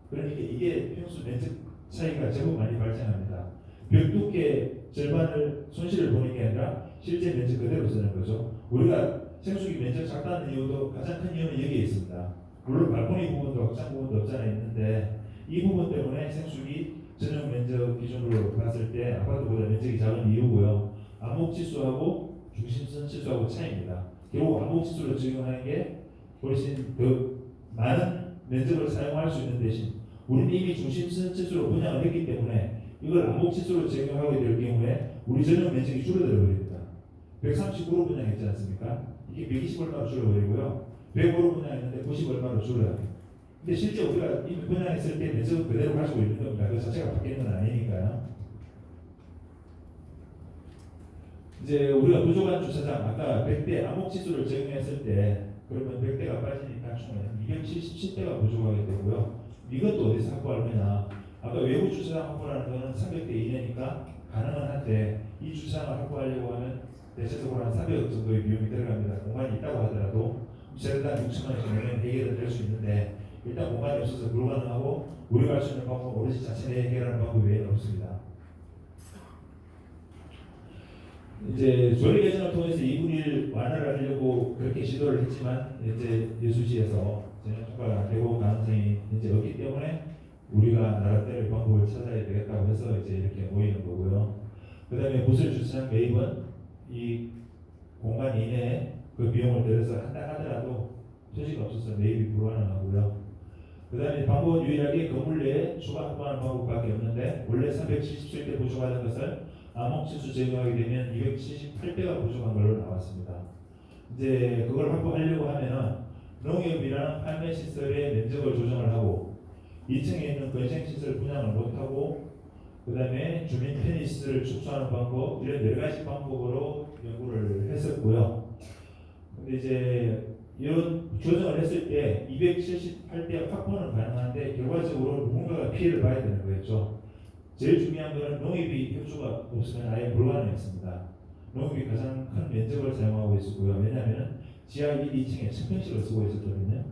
그러니까 이게 평수 면적 차이가 제법 많이 발생합니다. 벽 두께 절반을 손실을 보는 게 아니라 실제 면적 그대로 쓰는 거죠. 우리가 생수기 면적 작다는 이유도 가장 큰 이유는 여기에 있습니다. 물론 발코니 부분도 확장 부분도 없잖아 있는데 이 부분 때문에 생수기 전용 면적 기준으로 봤을 때 아파트보다 면적이 작은 이유고요. 암묵지수하고 중심선 지수하고 차이입니다. 결국 암묵지수를 적용하는 게 훨씬 더 많은 면적을 사용할 수 있는 대신 우리는 이미 중심선 지수로 분양을 했기 때문에 이걸 암묵지수로 적용하게 될 경우에 우리 전용 면적이 줄어들어 버립니다. 139로 분양했지 않습니까? 이게 120 얼마로 줄어버리고요. 105로 분양했는데 90 얼마로 줄어요. 근데 실제 우리가 이미 분양했을 때 면적은 그대로 가지고 있는 겁니다. 그 자체가 바뀌는 건 아니니까요. 이제 우리가 부족한 주차장 아까 100대 암묵지수를 적용했을 때 그러면 100대가 빠지니까 총 277대가 부족하게 되고요. 이것도 어디서 확보할 거냐? 아까 외부 주차장 확보라는 거는 300대 이내니까 가능은 한데 이 주차장을 확보하려고 하면 대체적으로 한 300억 정도의 비용이 들어갑니다. 공간이 있다고 하더라도 세대당 6천만 원 정도면 해결은 될 수 있는데 일단 공간이 없어서 불가능하고 우리가 할 수 있는 방법은 오로지 자체 내 해결하는 방법 외에는 없습니다. 이제 조례 개정을 통해서 2분의 1 완화를 하려고 그렇게 시도를 했지만 이제 여수시에서 전혀 통과가 안 되고 가능성이 이제 없기 때문에 우리가 나름대로의 방법을 찾아야 되겠다고 해서 이제 이렇게 모이는 거고요. 그 다음에 부설 주차장 매입은 이 공간 이내에 그 비용을 들여서 한다 하더라도 토지가 없어서 매입이 불가능하고요. 그 다음에 방법은 유일하게 건물 내에 추가 확보하는 방법밖에 없는데 원래 377대 부족하던 것을 암묵지수 적용하게 되면 278대가 부족한 걸로 나왔습니다. 이제 그걸 확보하려고 하면은 농협이랑 판매시설의 면적을 조정을 하고 2층에 있는 건생시설 분양을 못하고 그 다음에 주민 편의시설을 축소하는 방법, 이런 여러 가지 방법으로 연구를 했었고요. 근데 이제 이런 조정을 했을 때 278대 확보는 가능한데 결과적으로 누군가가 피해를 봐야 되는 거였죠. 제일 중요한 것은 농협이 협조가 없으면 아예 불가능했습니다. 농협이 가장 큰 면적을 사용하고 있었고요. 왜냐하면 지하 1, 2층에 천평씩을 쓰고 있었거든요.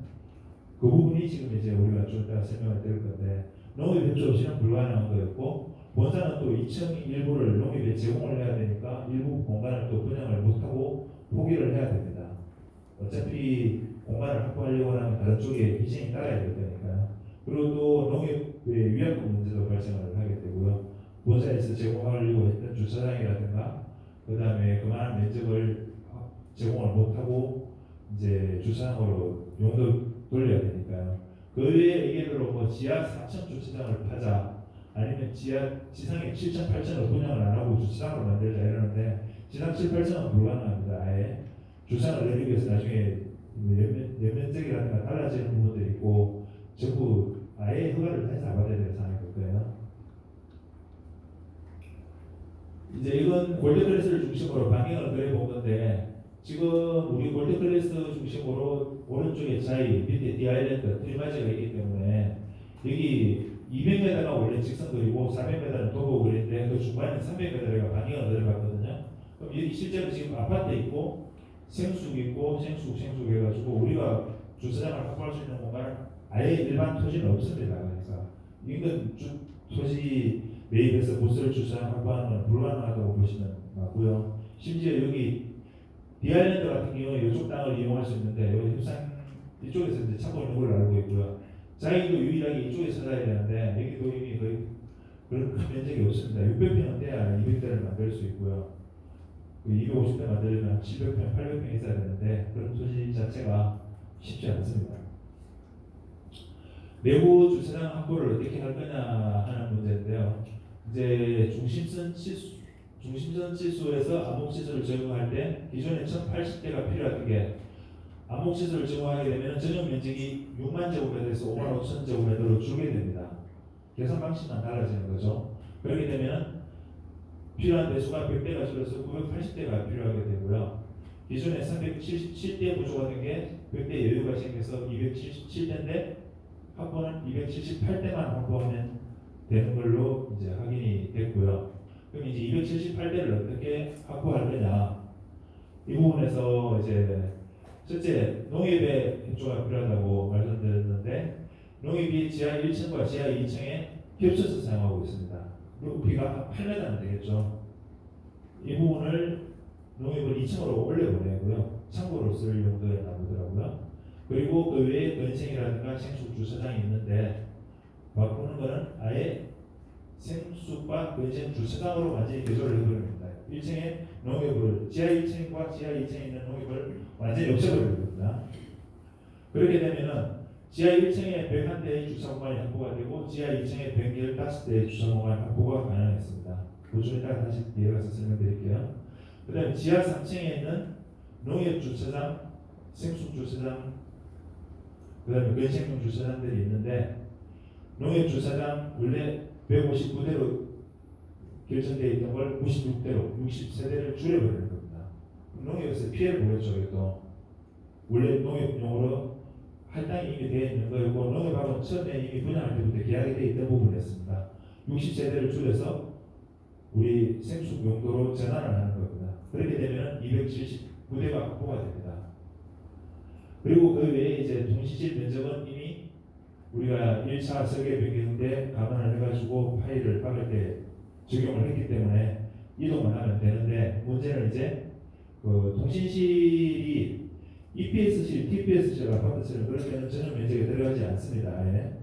그 부분이 지금 이제 우리가 좀 이따가 설명을 드릴 건데 농협 협조 없이는 불가능한 거였고 본사는 또 2층 일부를 농협에 제공을 해야 되니까 일부 공간을 또 분양을 못하고 포기를 해야 됩니다. 어차피 공간을 확보하려고 하면 다른 쪽에 희생이 따라야 될 테니까요. 그리고 또 농협의 위약금 문제도 발생을 하게 되고요. 본사에서 제공하려고 했던 주차장이라든가 그 다음에 그만한 면적을 제공을 못하고 이제 주차장으로 용도 돌려야 되니까요. 그 외에 의견으로 뭐 지하 4천 주차장을 파자 아니면 지상에 7천, 8천을 분양을 안 하고 주차장으로 만들자 이러는데 지상 7, 8천은 불가능합니다. 아예 주차장을 내리기 위해서 나중에 연면적이라든가 달라지는 부분도 있고 전부 아예 허가를 다시 잡아야 되는 상황일 거예요. 이제 이건 골드클래스를 중심으로 방향을 그려본 건데 지금 우리 골드클래스 중심으로 오른쪽에 자이 밑에 디아일랜드 트리마지가 있기 때문에 여기 200m가 원래 직선거리고 400m는 도보거리인데 그 중간에 300m가 방향을 내려갔거든요. 그럼 여기 실제로 지금 아파트 있고 생숙 있고 생숙 해가지고 우리가 주차장을 확보할 수 있는 공간은 아예 일반 토지는 없습니다. 그래서 인근 토지 매입해서 부스를 주차장 확보하는 건 불가능하다고 보시면 맞고요. 심지어 여기 디아일랜드 같은 경우에 이쪽 땅을 이용할 수 있는데 여기 협상 이쪽에서 이제 찾고 있는 걸로 알고 있고요. 자기도 유일하게 이쪽에 찾아야 되는데 여기도 이미 거의 그런 큰 면적이 없습니다. 600평은 돼야 200대를 만들 수 있고요. 250대 만들려면 700평, 800평 있어야 되는데 그런 토지 자체가 쉽지 않습니다. 내부 주차장 확보를 어떻게 할 거냐 하는 문제인데요. 이제 중심선 치수에서 암목시설을 적용할 때 기존에 1080대가 필요하던 게 암목시설을 적용하게 되면 전용 면적이 6만 제곱미터에서 5만 5천 제곱미터로 줄게 됩니다. 계산 방식만 달라지는 거죠. 그렇게 되면 필요한 대수가 100대가 줄어서 980대가 필요하게 되고요. 기존에 377대 부족하던 게 100대 여유가 생겨서 277대인데 확보는 278대만 확보하면 되는 걸로 이제 확인이 됐고요. 그럼 이제 278대를 어떻게 확보할 거냐? 이 부분에서 이제 첫째 농협의 협조가 필요하다고 말씀드렸는데 농협이 지하 1층과 지하 2층에 겹쳐서 사용하고 있습니다. 높이가 8m는 되겠죠. 이 부분을 농협은 2층으로 올려보내고요. 창고로 쓸 용도에 나오더라고요. 그리고 그 외에 건생이라든가 생숙 주차장이 있는데 바꾸는 거는 아예 생숙과 건생 주차장으로 완전히 개조를 해버립니다. 1층에 농협을 지하 1층과 지하 2층에 있는 농협을 완전히 없애버립니다. 그렇게 되면은 지하 1층에 101대의 주차 공간이 확보가 되고 지하 2층에 115대의 주차 공간 확보가 가능했습니다. 그 좀 이따가 다시 뒤에 가서 설명드릴게요. 그 다음에 지하 3층에 있는 농협 주차장, 생숙 주차장, 그 다음에 건생용 주차장들이 있는데 농협 주차장 원래 159대로 결정되어 있던 걸 96대로 60세대를 줄여버리는 겁니다. 농협에서 피해를 보겠죠. 이것도 원래 농협용으로 할당이 이미 되어 있는 거였고 농협하고는 처음에 이미 분양할 때부터 계약이 되어 있던 부분이었습니다. 60세대를 줄여서 우리 생숙 용도로 전환을 하는 겁니다. 그렇게 되면 279대가 확보가 됩니다. 그리고 그 외에 이제 통신실 면적은 이미 우리가 1차 설계 변경 때 감안을 해가지고 파일을 박을 때 적용을 했기 때문에 이동만 하면 되는데 문제는 이제 그 통신실이 EPS실, TPS실 아파트처럼 그럴 때는 전용 면적에 들어가지 않습니다. 아예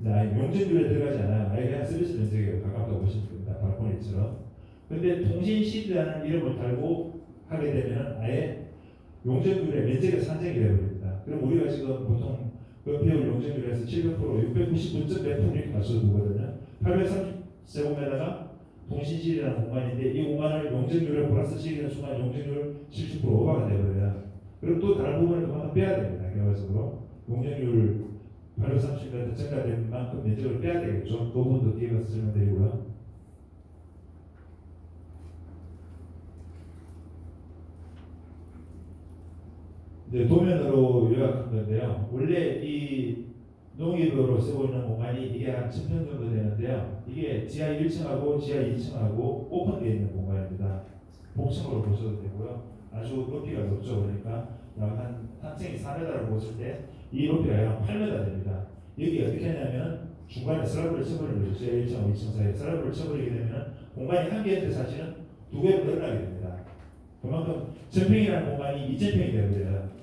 용적률에 들어가지 않아요. 아예 그냥 서비스 면적에 가깝다고 보시면 됩니다. 발코니처럼. 근데 통신실이라는 이름을 달고 하게 되면 아예 용적률의 면적이 산정이 되어버립니다. 그럼 우리가 지금 보통 건폐율 용적률에서 700%, 699점 몇 프로 이렇게 맞춰두거든요. 830제곱미터가 통신실이라는 공간인데 이 공간을 용적률을 플러스 시키는 순간 용적률 70% 오버가 되어버려요. 그리고 또 다른 부분을 그만큼 빼야 됩니다. 결과적으로 용적률 830m 증가된 만큼 면적을 빼야 되겠죠. 그 부분도 뒤에 가서 설명드리고요. 이제 도면으로 요약한 건데요. 원래 이 농입으로 쓰고 있는 공간이 이게 한 1000평 정도 되는데요. 이게 지하 1층하고 지하 2층하고 오픈되어 있는 공간입니다. 복층으로 보셔도 되고요. 아주 높이가 높죠. 그러니까 한 층이 4m라고 보실 때 이 높이가 약 8m 됩니다. 여기 어떻게 하냐면 중간에 슬라브를 쳐버리는 거죠. 지하 1층하고 2층 사이에 슬라브를 쳐버리게 되면 공간이 한 개인데 사실은 두 개로 늘어나게 됩니다. 그만큼 전평이라는 공간이 2000평이 되어버려요.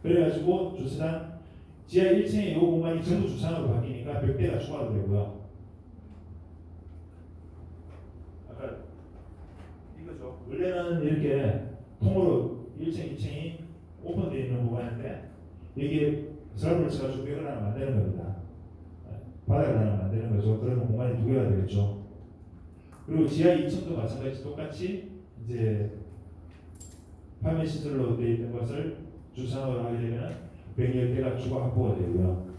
그래가지고 주차장 지하 1층에 이 공간이 전부 주차장으로 바뀌니까 벽대가 추가가 되고요. 아까 이거죠. 원래는 이렇게 통으로 1층, 2층이 오픈되어 있는 공간인데 여기에 슬라브를 쳐가지고 벽을 하나 만드는 겁니다. 바닥을 하나 만드는 거죠. 그러면 공간이 두 개가 되겠죠. 그리고 지하 2층도 마찬가지 똑같이 이제 판매 시설로 되어 있는 것을 주차장으로 하게 되면 110개가 추가 확보가 되고요.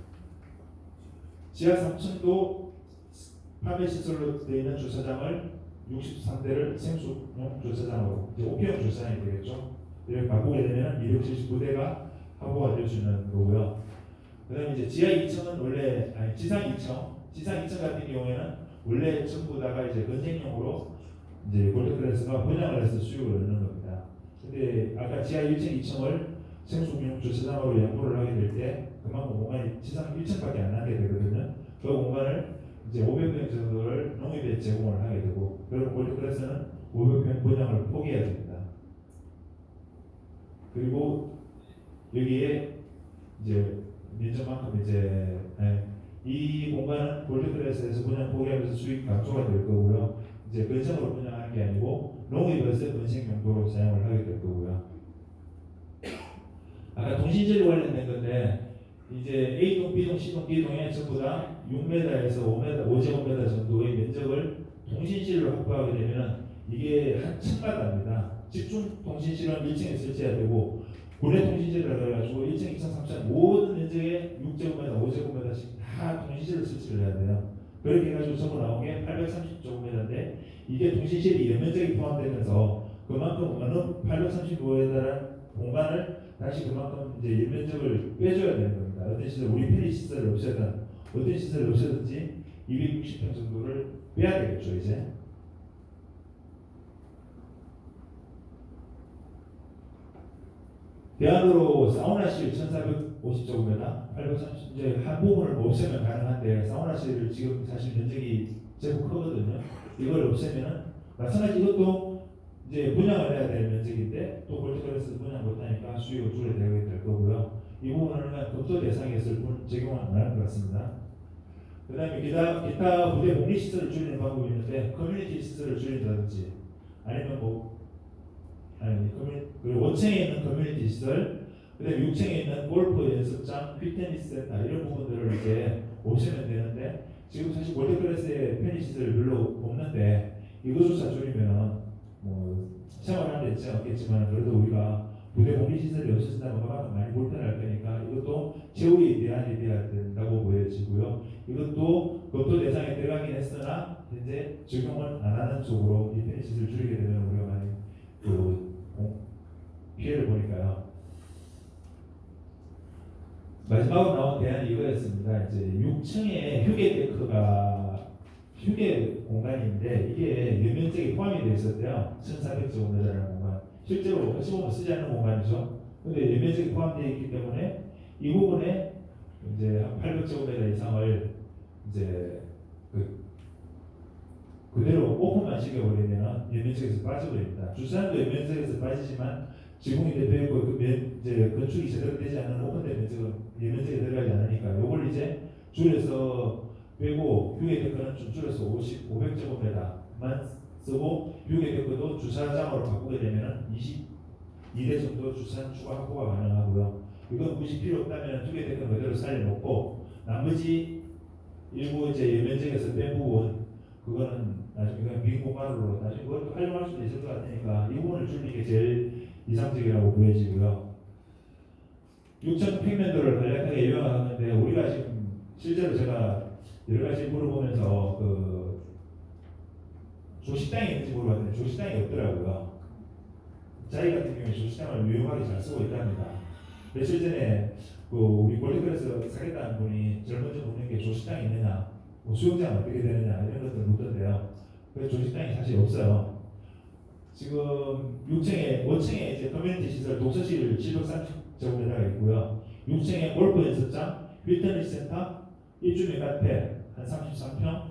지하 3층도 판매 시설로 되어 있는 주차장을 63대를 생수용 주차장으로 이제 오피형 주차장이 되겠죠. 이렇게 바꾸게 되면 279대가 확보가 될 수 있는 거고요. 그다음에 이제 지하 2층은 원래 지상 2층 같은 경우에는 원래 전부 다가 이제 건생용으로 이제 골드클래스가 분양을 해서 수요를 얻는 겁니다. 근데 아까 지하 1층, 2층을 생수용 주차장으로 양보를 하게 될 때 그만큼 공간이 지상 1층밖에 안 나게 되거든요. 그 공간을 이제 500평 정도를 농협에 제공을 하게 되고, 그리고 골드클래스는 500평 분양을 포기해야 됩니다. 그리고 여기에 이제 면적만큼 이제 이 공간은 골드클래스에서 분양 포기하면서 수익 감소가 될 거고요. 이제 건설으로 분양하는 게 아니고 농업에서 건설 용도로 사용을 하게 될 거고요. 아까 통신재료 관련된 건데 이제 A동, B동, C동, D동에 전부 다 6m에서 5m, 5제곱미터 정도의 면적을 통신실로 확보하게 되면 이게 한 층마다입니다. 집중 통신실은 1층에 설치해야 되고 고래 통신실을 해가지고 1층, 2층, 3층 모든 면적에 6제곱미터, 5제곱미터씩 다 통신실을 설치를 해야 돼요. 그렇게 해가지고 전부 나온 게 830제곱미터인데 이게 통신실이 연면적이 포함되면서 그만큼 어느 835에 달한 공간을 다시 그만큼 이제 연면적을 빼줘야 되는 겁니다. 어떤 시설, 우리 편의 시설을 없애든 어떤 시설을 없애든지 260평 정도를 빼야 되겠죠 이제. 대안으로 사우나실 1450제곱미터, 830 이제 한 부분을 없애면 가능한데 사우나실을 지금 사실 면적이 제법 크거든요. 이걸 없애면은 마찬가지 이것도 이제 분양을 해야 될 면적인데 또 골드클래스 분양 못하니까 수익을 줄여야 될 거고요. 이 부분은 검토 대상에서 적용은 안 할 것 같습니다. 그 다음에 기타 부대 복리 시설을 줄이는 방법이 있는데 커뮤니티 시설을 줄인다든지 아니면 그리고 5층에 있는 커뮤니티 시설, 그다음에 6층에 있는 골프 연습장, 피트니스 센터 이런 부분들을 이렇게 없애면 되는데 지금 사실 골드클래스의 편의 시설이 별로 없는데 이것조차 줄이면 뭐 생활하는 데 있지 않겠지만 그래도 우리가 부대 복리 시설이 없어진다면 그만큼 많이 불편할 거니까 이것도 최후의 대안이 되어야 된다고 보여지고요. 이것도 검토 대상에 들어가긴 했으나 현재 적용을 안 하는 쪽으로 이 편의 시설을 줄이게 되면 우리가 많이 피해를 보니까요. 마지막으로 나온 대안이 이거였습니다. 이제 6층에 휴게 공간인데 이게 연면적이 포함이 되어 있었대요. 1400제곱미터라는 공간. 실제로 어찌 보면 쓰지 않는 공간이죠. 근데 연면적이 포함되어 있기 때문에 이 부분에 이제 한 800제곱미터 이상을 이제 그대로 오픈만 시켜버리면 연면적에서 빠져버립니다. 주차장도 연면적에서 빠지지만 지붕이 대표있고 이제 건축이 제대로 되지 않는 오픈된 면적은 연면적에 들어가지 않으니까 이걸 이제 줄여서 빼고 휴게 데크는 좀 줄여서 500제곱미터만 쓰고 휴게 데크도 주차장으로 바꾸게 되면 22대 정도 주차장 추가 확보가 가능하고요. 이건 굳이 필요 없다면 휴게 데크는 그대로 살려놓고 나머지 일부 이제 연면적에서 뺀 부분 그거는 나중에 그냥 빈 공간으로 나중에 그것도 활용할 수도 있을 것 같으니까 이 부분을 줄이는 게 제일 이상적이라고 보여지고요. 6천 평면도를 간략하게 요약하는데 우리가 지금 실제로 제가 여러 가지 물어보면서 그 조식당이 있는지 물어봤는데 조식당이 없더라고요. 자기 같은 경우에 조식당을 유용하게 잘 쓰고 있답니다. 며칠 전에 그 우리 골드클래스 사겠다는 분이 젊은이 묻는 게 조식당이 있느냐, 뭐 수영장 어떻게 되느냐 이런 것들 묻던데요. 그 조식당이 사실 없어요. 지금 6층에 5층에 이제 커뮤니티 시설 독서실 730제곱미터가 있고요. 6층에 골프 연습장, 휘트니스 센터, 일주일 카페 한 33평,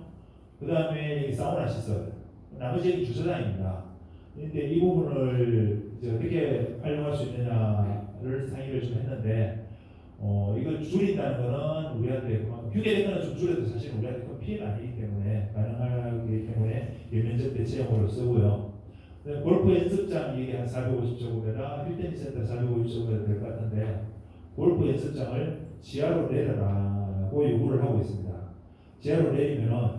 그 다음에 사우나 시설, 나머지 여기 주차장입니다. 그런데 이 부분을 이제 어떻게 활용할 수 있느냐를 상의를 좀 했는데, 이걸 줄인다는 거는 우리한테 그만큼 휴게되거는 좀 줄여도 사실 우리한테 큰 피해가 아니기 때문에 가능하기 때문에 면접 대체형으로 쓰고요. 골프 연습장 이게 한 450제곱미터, 힐테니스 센터 450제곱미터 될 것 같은데 골프 연습장을 지하로 내려라고 요구를 하고 있습니다. 지하로 내리면은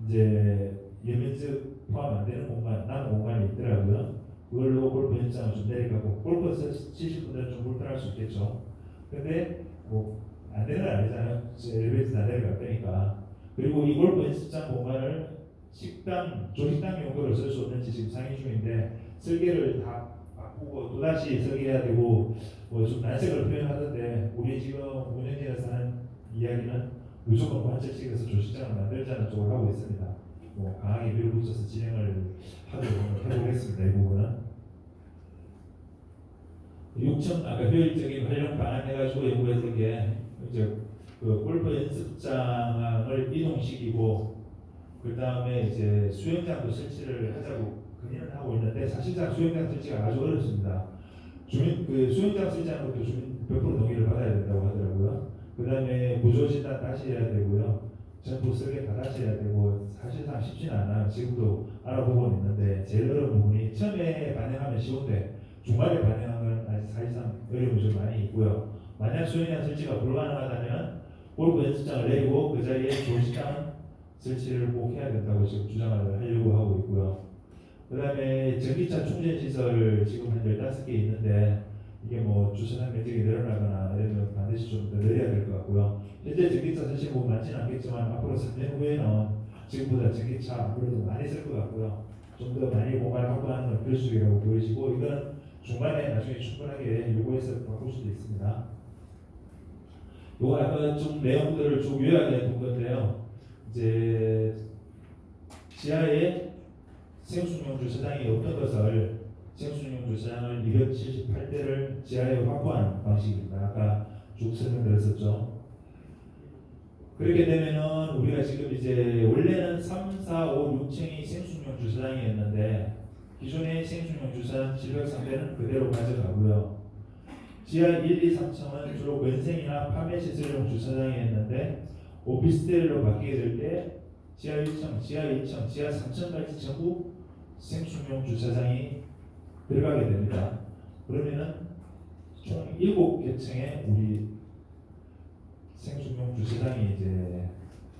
이제 예면적 포함 안 되는 공간, 남은 공간이 있더라고요. 그걸로 골프 연습장을 좀 내려가고 골프 치실 분들은 좀 불편할 수 있겠죠. 근데 뭐 안 되는 건 아니잖아요. 엘리베이터 다 내려갈 거니까. 그리고 이 골프 연습장 공간을 식당, 조식당 용도로 쓸 수 없는지 지금 상의 중인데 설계를 다 바꾸고 또다시 설계해야 되고 뭐 좀 난색을 표현하던데 우리 지금 운영진에서 하는 이야기는 무조건 관철식에서 조식장을 만들자는 쪽으로 하고 있습니다. 뭐 강하게 밀어붙여서 진행을 하도록 해보겠습니다. 이 부분은 6층 아까 효율적인 활용 방안 해가지고 연구했던 게 이제 그 골프 연습장을 이동시키고 그 다음에 이제 수영장도 설치를 하자고 건의를 하고 있는데 사실상 수영장 설치가 아주 어렵습니다. 주민 그 수영장 설치하는 것도 주민 100% 동의를 받아야 된다고 하더라고요. 그 다음에 구조 진단 다시 해야 되고요. 전부 설계 다 다시 해야 되고 사실상 쉽지는 않아요. 지금도 알아보고 있는데 제일 어려운 부분이 처음에 반영하면 쉬운데 중간에 반영하면 아직 사실상 어려움이 좀 많이 있고요. 만약 수영장 설치가 불가능하다면 골프 연습장을 내리고 그 자리에 조식장 설치를 꼭 해야 된다고 지금 주장을 하려고 하고 있고요. 그 다음에 전기차 충전 시설을 지금 한 15개 있는데 이게 뭐 주차장 면적이 늘어나거나 이러면 반드시 좀 더 늘려야 될 것 같고요. 현재 전기차 사실 뭐 많지는 않겠지만 앞으로 3년 후에는 지금보다 전기차 아무래도 많이 쓸 것 같고요. 좀 더 많이 공간을 확보하는 건 필수적이라고 보여지고 이건 중간에 나중에 충분하게 요구해서 바꿀 수도 있습니다. 요거 아까 좀 내용들을 좀 요약해 본 건데요. 이제 지하에 생수용 주차장이 없던 것을 생수용 주차장을 278대를 지하에 확보하는 방식입니다. 아까 쭉 설명드렸었죠. 그렇게 되면은 우리가 지금 이제 원래는 3, 4, 5, 6층이 생수용 주차장이었는데 기존의 생수용 주차장 703대는 그대로 가져가고요. 지하 1, 2, 3층은 주로 건생이나 판매시설용 주차장이었는데 오피스텔로 바뀌게 될 때 지하 1층, 지하 2층, 지하 3층까지 전부 생수용 주차장이 들어가게 됩니다. 그러면은 총 7개 층에 우리 생수용 주차장이 이제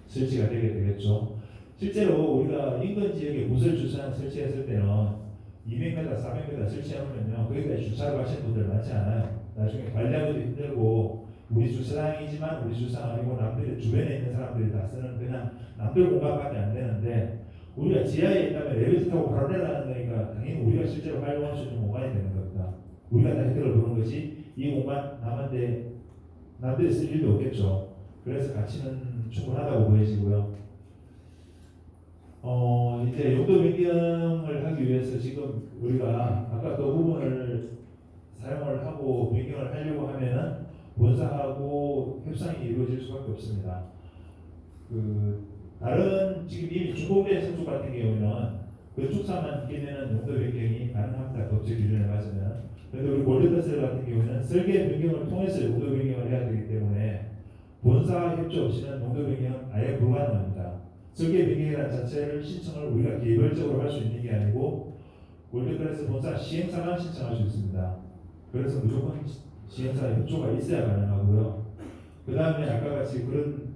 설치가 되게 되겠죠. 실제로 우리가 인근 지역에 무설 주차장 설치했을 때는 200m, 400m 설치하면요 거기까지 주차를 하시는 분들 많지 않아요. 나중에 관리하기도 힘들고 우리 주차장이지만 우리 주차장 아니고 남들이 주변에 있는 사람들이 다 쓰는 그냥 남들 공간밖에 안 되는데 우리가 지하에 있다면 엘리베이터 타고 바로 내려가는 거니까 당연히 우리가 실제로 활용할 수 있는 공간이 되는 겁니다. 우리가 다 혜택을 보는 것이 이 공간 남한테 남들이 쓸 일도 없겠죠. 그래서 가치는 충분하다고 보여지고요. 이제 용도 변경을 하기 위해서 지금 우리가 아까 그 부분을 사용을 하고 변경을 하려고 하면은 본사하고 협상이 이루어질 수밖에 없습니다. 다른 지금 이미 주공대 선수 같은 경우는 건축사만 끼면은 용도 변경이 가능합니다. 법적 기준에 맞으면. 그런데 우리 골드버스 같은 경우는 설계 변경을 통해서 용도 변경을 해야 되기 때문에 본사 협조 없이는 용도 변경은 아예 불가능합니다. 설계 변경이라는 자체를 신청을 우리가 개별적으로 할 수 있는 게 아니고 골드버스 본사 시행사만 신청할 수 있습니다. 그래서 무조건 시행사 협조가 있어야 가능하고요. 그 다음에 아까 같이 그런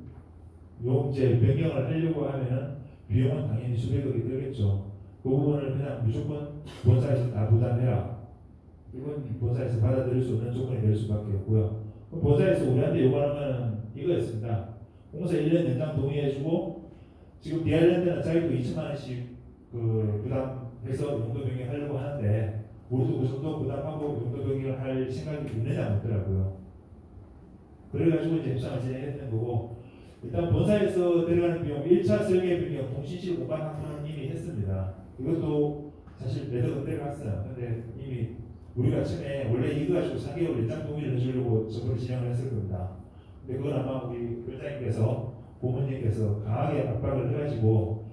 용제 변경을 하려고 하면은 비용은 당연히 수백억이 들겠죠. 그 부분을 그냥 무조건 본사에서 다 부담해라. 이건 본사에서 받아들일 수 없는 조건이 될 수밖에 없고요. 본사에서 우리한테 요구하는 거는 이거였습니다. 공사 1년 연장 동의해주고 지금 디아일랜드는 자기도 2천만 원씩 부담해서 용도 변경하려고 하는데 우리도 그 정도 부담하고 용도 변경을 할 생각이 있느냐 묻더라고요. 그래가지고 이제 협상을 진행했던 거고, 일단 본사에서 들어가는 비용 1차 설계 비용 통신실 공간 확보는 이미 했습니다. 이것도 사실 매덕은 들어갔어요. 근데 이미 우리가 처음에 원래 이거 가지고 4개월 연장 동의를 해주려고 저번에 진행을 했을 겁니다. 근데 그건 아마 우리 원장님께서 고문님께서 강하게 압박을 해가지고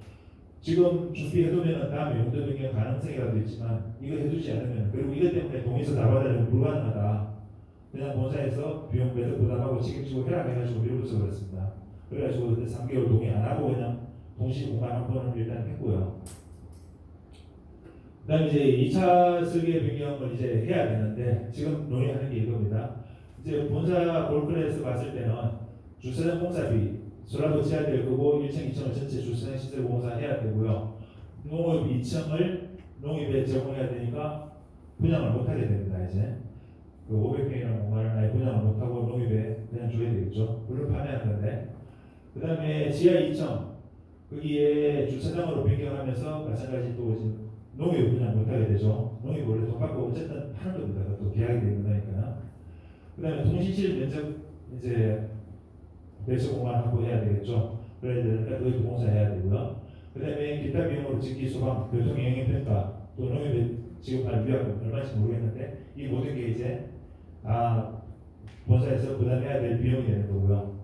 지금 준비해두면 다음에 용도 변경 가능성이라도 있지만 이거 해주지 않으면, 그리고 이것 때문에 동의서 다 받으려면 불가능하다. 그냥 본사에서 비용 매듭 부담하고 책임지고 해라 해가지고 밀어붙여 버렸습니다. 그래가지고 3개월 동의 안 하고 그냥 동시 공간 확보는 일단 했고요. 그다음에 이제 2차 설계 변경을 이제 해야 되는데 지금 논의하는 게 이겁니다. 이제 본사 볼크에서 봤을 때는 주차장 공사비 솔라도 지하될 거고 1층, 2층을 전체 주차장 시설 공사 해야 되고요. 농업 2층을 농협에 제공해야 되니까 분양을 못 하게 됩니다. 이제 그 500평이라는 공간을 아예 분양을 못 하고 농협에 그냥 줘야 되겠죠. 물론 판매하는 건데. 그다음에 지하 2층 거기에 주차장으로 변경하면서 마찬가지 또 지금 농협 분양 못 하게 되죠. 농협 원래 돈 받고 어쨌든 파는 겁니다. 또 계약이 되는 거니까. 그다음에 통신실 면적 이제 배수 공간 확보해야 되겠죠. 그래야 되니까 그것도 공사해야 되고요. 그다음에 기타 비용으로 직기 소방, 교통 영향 평가, 또 농협에 지금 할 위약금 얼마인지 모르겠는데 이 모든 게 이제 다 본사에서 부담해야 될 비용이 되는 거고요.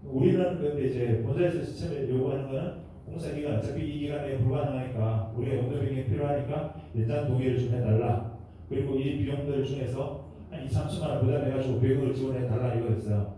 우리는 근데 이제 본사에서 처음에 요구하는 거는 공사 기간 어차피 이 기간에 불가능하니까 우리가 용도 변경이 필요하니까 연장 동의를 좀 해달라. 그리고 이 비용들 중에서 한 2, 3천만 원 부담해가지고 100억을 지원해 달라 이거였어요.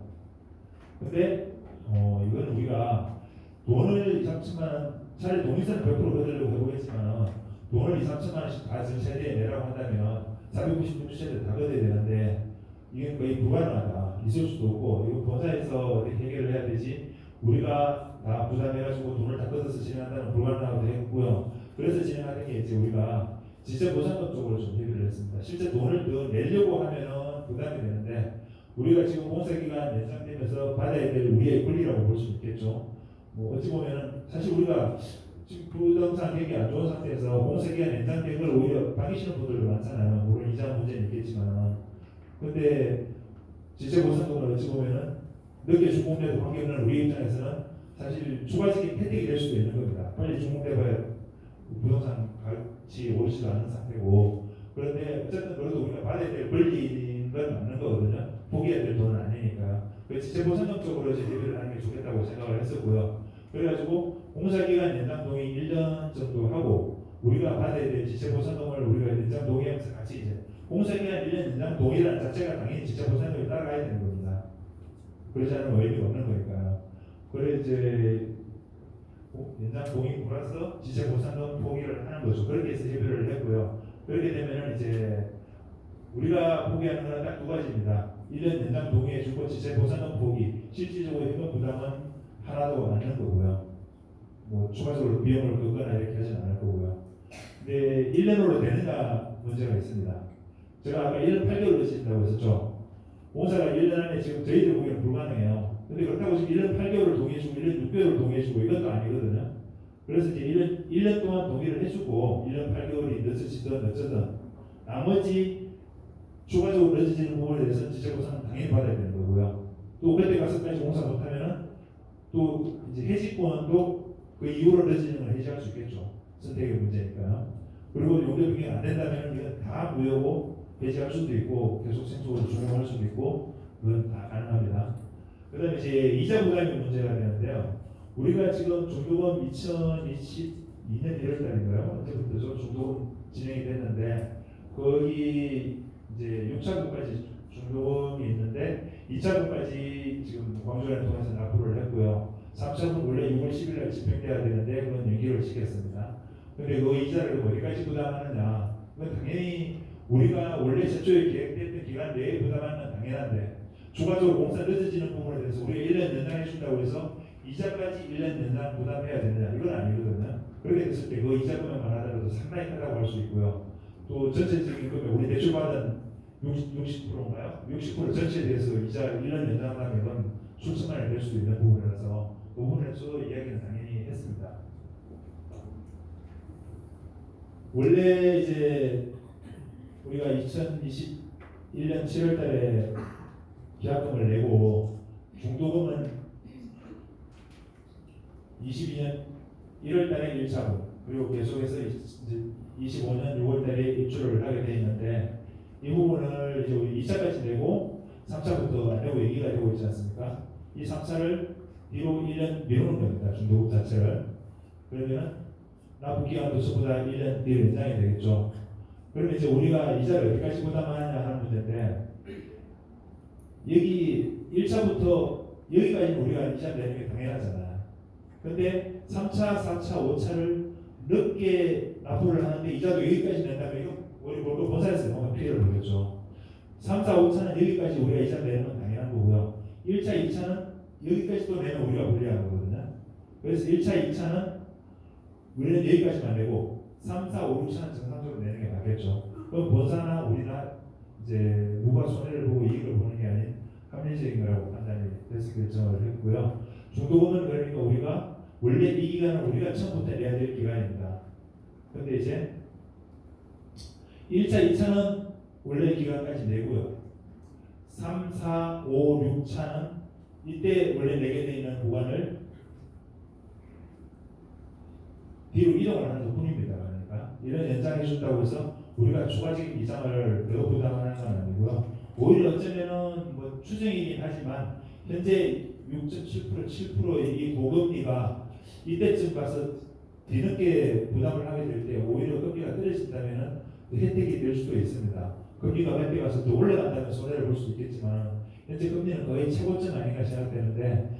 근데 이건 우리가 돈을 2, 3천만 원 차라리 동의서는 100% 받으려고 해보겠지만 돈을 2, 3천만 원씩 다 지금 세대에 내라고 한다면 496세대 다 걷어야 되는데 이게 거의 불가능하다. 있을 수도 없고 이거 본사에서 어떻게 해결을 해야 되지? 우리가 다 부담해가지고 돈을 다 걷어서 진행한다는 불가능하다고 했고요. 그래서 진행하는 게 이제 우리가 지적 보상금 쪽으로 좀 해결을 했습니다. 실제 돈을 더 내려고 하면은 부담이 되는데 우리가 지금 공사기간 연장되면서 받아야 될 우리의 권리라고 볼 수 있겠죠. 뭐 어찌 보면은 사실 우리가 지금 부동산 경기 안 좋은 상태에서 공사기간 연장된 걸 오히려 받으시는 분들도 많잖아요. 물론 이자 문제는 있겠지만. 근데 지적 보상금을 어찌 보면은 늦게 준공돼도 관계없는 우리 입장에서는 사실 추가적인 혜택이 될 수도 있는 겁니다. 빨리 준공돼봐야 부동산 가치 오르지도 않은 상태고. 그런데 어쨌든 그래도 우리가 받아야 될 권리인 건 맞는 거거든요. 포기해야 될 돈은 아니니까. 그래서 지체보상금 쪽으로 이제 대비를 하는 게 좋겠다고 생각을 했었고요. 그래가지고 공사기간 연장 동의 1년 정도 하고 우리가 받아야 될 지체보상금을 우리가 연장 동의하면서 같이 이제 공사기간 1년 연장 동의라는 자체가 당연히 지체보상금이 따라가야 되는 겁니다. 그러지 않으면 의미가 없는 거니까요. 그래 이제 연장 동의 플러스 지체보상금 포기를 하는 거죠. 그렇게 해서 협의를 했고요. 그렇게 되면은 이제 우리가 포기하는 건 딱 두 가지입니다. 1년 연장 동의해주고 지체보상금 포기, 실질적으로 현금 부담은 하나도 않는 거고요. 뭐 추가적으로 비용을 걷거나 이렇게 하지는 않을 거고요. 근데 1년으로 되느냐 문제가 있습니다. 제가 아까 1년 8개월 늦어진다고 했었죠. 공사가 1년 안에 지금 저희들 보기에는 불가능해요. 근데 그렇다고 지금 1년 8개월을 동의해주고 1년 6개월을 동의해주고 이것도 아니거든요. 그래서 이제 1년 동안 동의를 해주고 1년 8개월이 늦어지든 어쩌든 나머지 추가적으로 늦어지는 부분에 대해서는 지체보상은 당연히 받아야 되는 거고요. 또 그때 가서까지 공사 못하면은 또 이제 해지권도 그 이후로 늦어지는 걸 해지할 수 있겠죠. 선택의 문제니까요. 그리고 용도 변경이 안 된다면 이건 다 무효고 해지할 수도 있고 계속 생속으로 준용할 수도 있고 그건 다 가능합니다. 그다음에 이제 이자 부담이 문제가 되는데요. 우리가 지금 중도금 2022년 1월달인가요? 언제부터 중도금 진행이 됐는데 거기 이제 6차분까지 중도금이 있는데 2차분까지 지금 광주를 통해서 납부를 했고요. 3차분 원래 6월 10일날 집행돼야 되는데 그건 연기를 시켰습니다. 근데 그 이자를 어디까지 부담하느냐? 그건 당연히 우리가 원래 최초에 계획됐던 기간 내에 부담하는 건 당연한데 추가적으로 공사 늦어지는 부분에 대해서 우리가 1년 연장해 준다고 해서 이자까지 1년 연장 부담해야 되느냐? 이건 아니거든요. 그렇게 됐을 때 그 이자금만 하더라도 상당히 크다고 할 수 있고요. 또 전체적인 금액 우리 대출받은 60%인가요? 60% 전체에 대해서 이자 1년 연장하면 이건 수천만 원이 될 수도 있는 부분이라서 그 부분에서 이야기는 당연히 했습니다. 원래 이제 우리가 2021년 7월달에 계약금을 내고 중도금은 22년 1월 달에 1차분 그리고 계속해서 이제 25년 6월 달에 입주를 하게 돼 있는데 이 부분을 이제 우리 2차까지 내고 3차부터 안 내고 얘기가 되고 있지 않습니까? 이 3차를 뒤로 1년 미루는 겁니다. 중도금 자체를. 그러면 납부기간도 전부다 1년 뒤로 연장이 되겠죠. 그러면 이제 우리가 이자를 어디까지 부담하느냐 하는 문제인데 여기 1차부터 여기까지는 우리가 이자 내는 게 당연하잖아. 근데 3차, 4차, 5차를 늦게 납부를 하는데 이자도 여기까지 낸다면 이거 우리 본사에서 뭔가 피해를 보겠죠. 3, 4, 5차는 여기까지 우리가 이자 내는 건 당연한 거고요. 1차, 2차는 여기까지 또 내면 우리가 불리한 거거든요. 그래서 1차, 2차는 우리는 여기까지만 내고 3, 4, 5, 6차는 정상적으로 내는 게 맞겠죠. 그럼 본사나 우리나 이제 누가 손해를 보고 이익을 보는 게 아닌 합리적인 거라고 판단이 돼서 결정을 했고요. 중도금은 그러니까 우리가 원래 이 기간은 우리가 처음부터 내야 될 기간입니다. 근데 이제 1차, 2차는 원래 기간까지 내고요. 3, 4, 5, 6차는 이때 원래 내게 돼 있는 구간을 뒤로 이동을 하는 것뿐입니다. 그러니까 이런 연장해 준다고 해서 우리가 추가적인 이자를 더 부담하는 건 아니고요. 오히려 어쩌면은 뭐 추정이긴 하지만 현재 6.7%, 7%의 이 고금리가 이때쯤 가서 뒤늦게 부담을 하게 될 때 오히려 금리가 떨어진다면은 혜택이 될 수도 있습니다. 금리가 몇 배 가서 더 올라간다면 손해를 볼 수 있겠지만 현재 금리는 거의 최고점 아닌가 생각되는데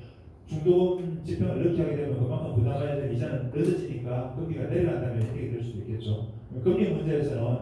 중도금 지평을 이렇게 하게 되면 그만큼 부담해야 되는 이자는 늦어지니까 금리가 내려간다면 혜택이 될 수도 있겠죠. 금리 문제에서는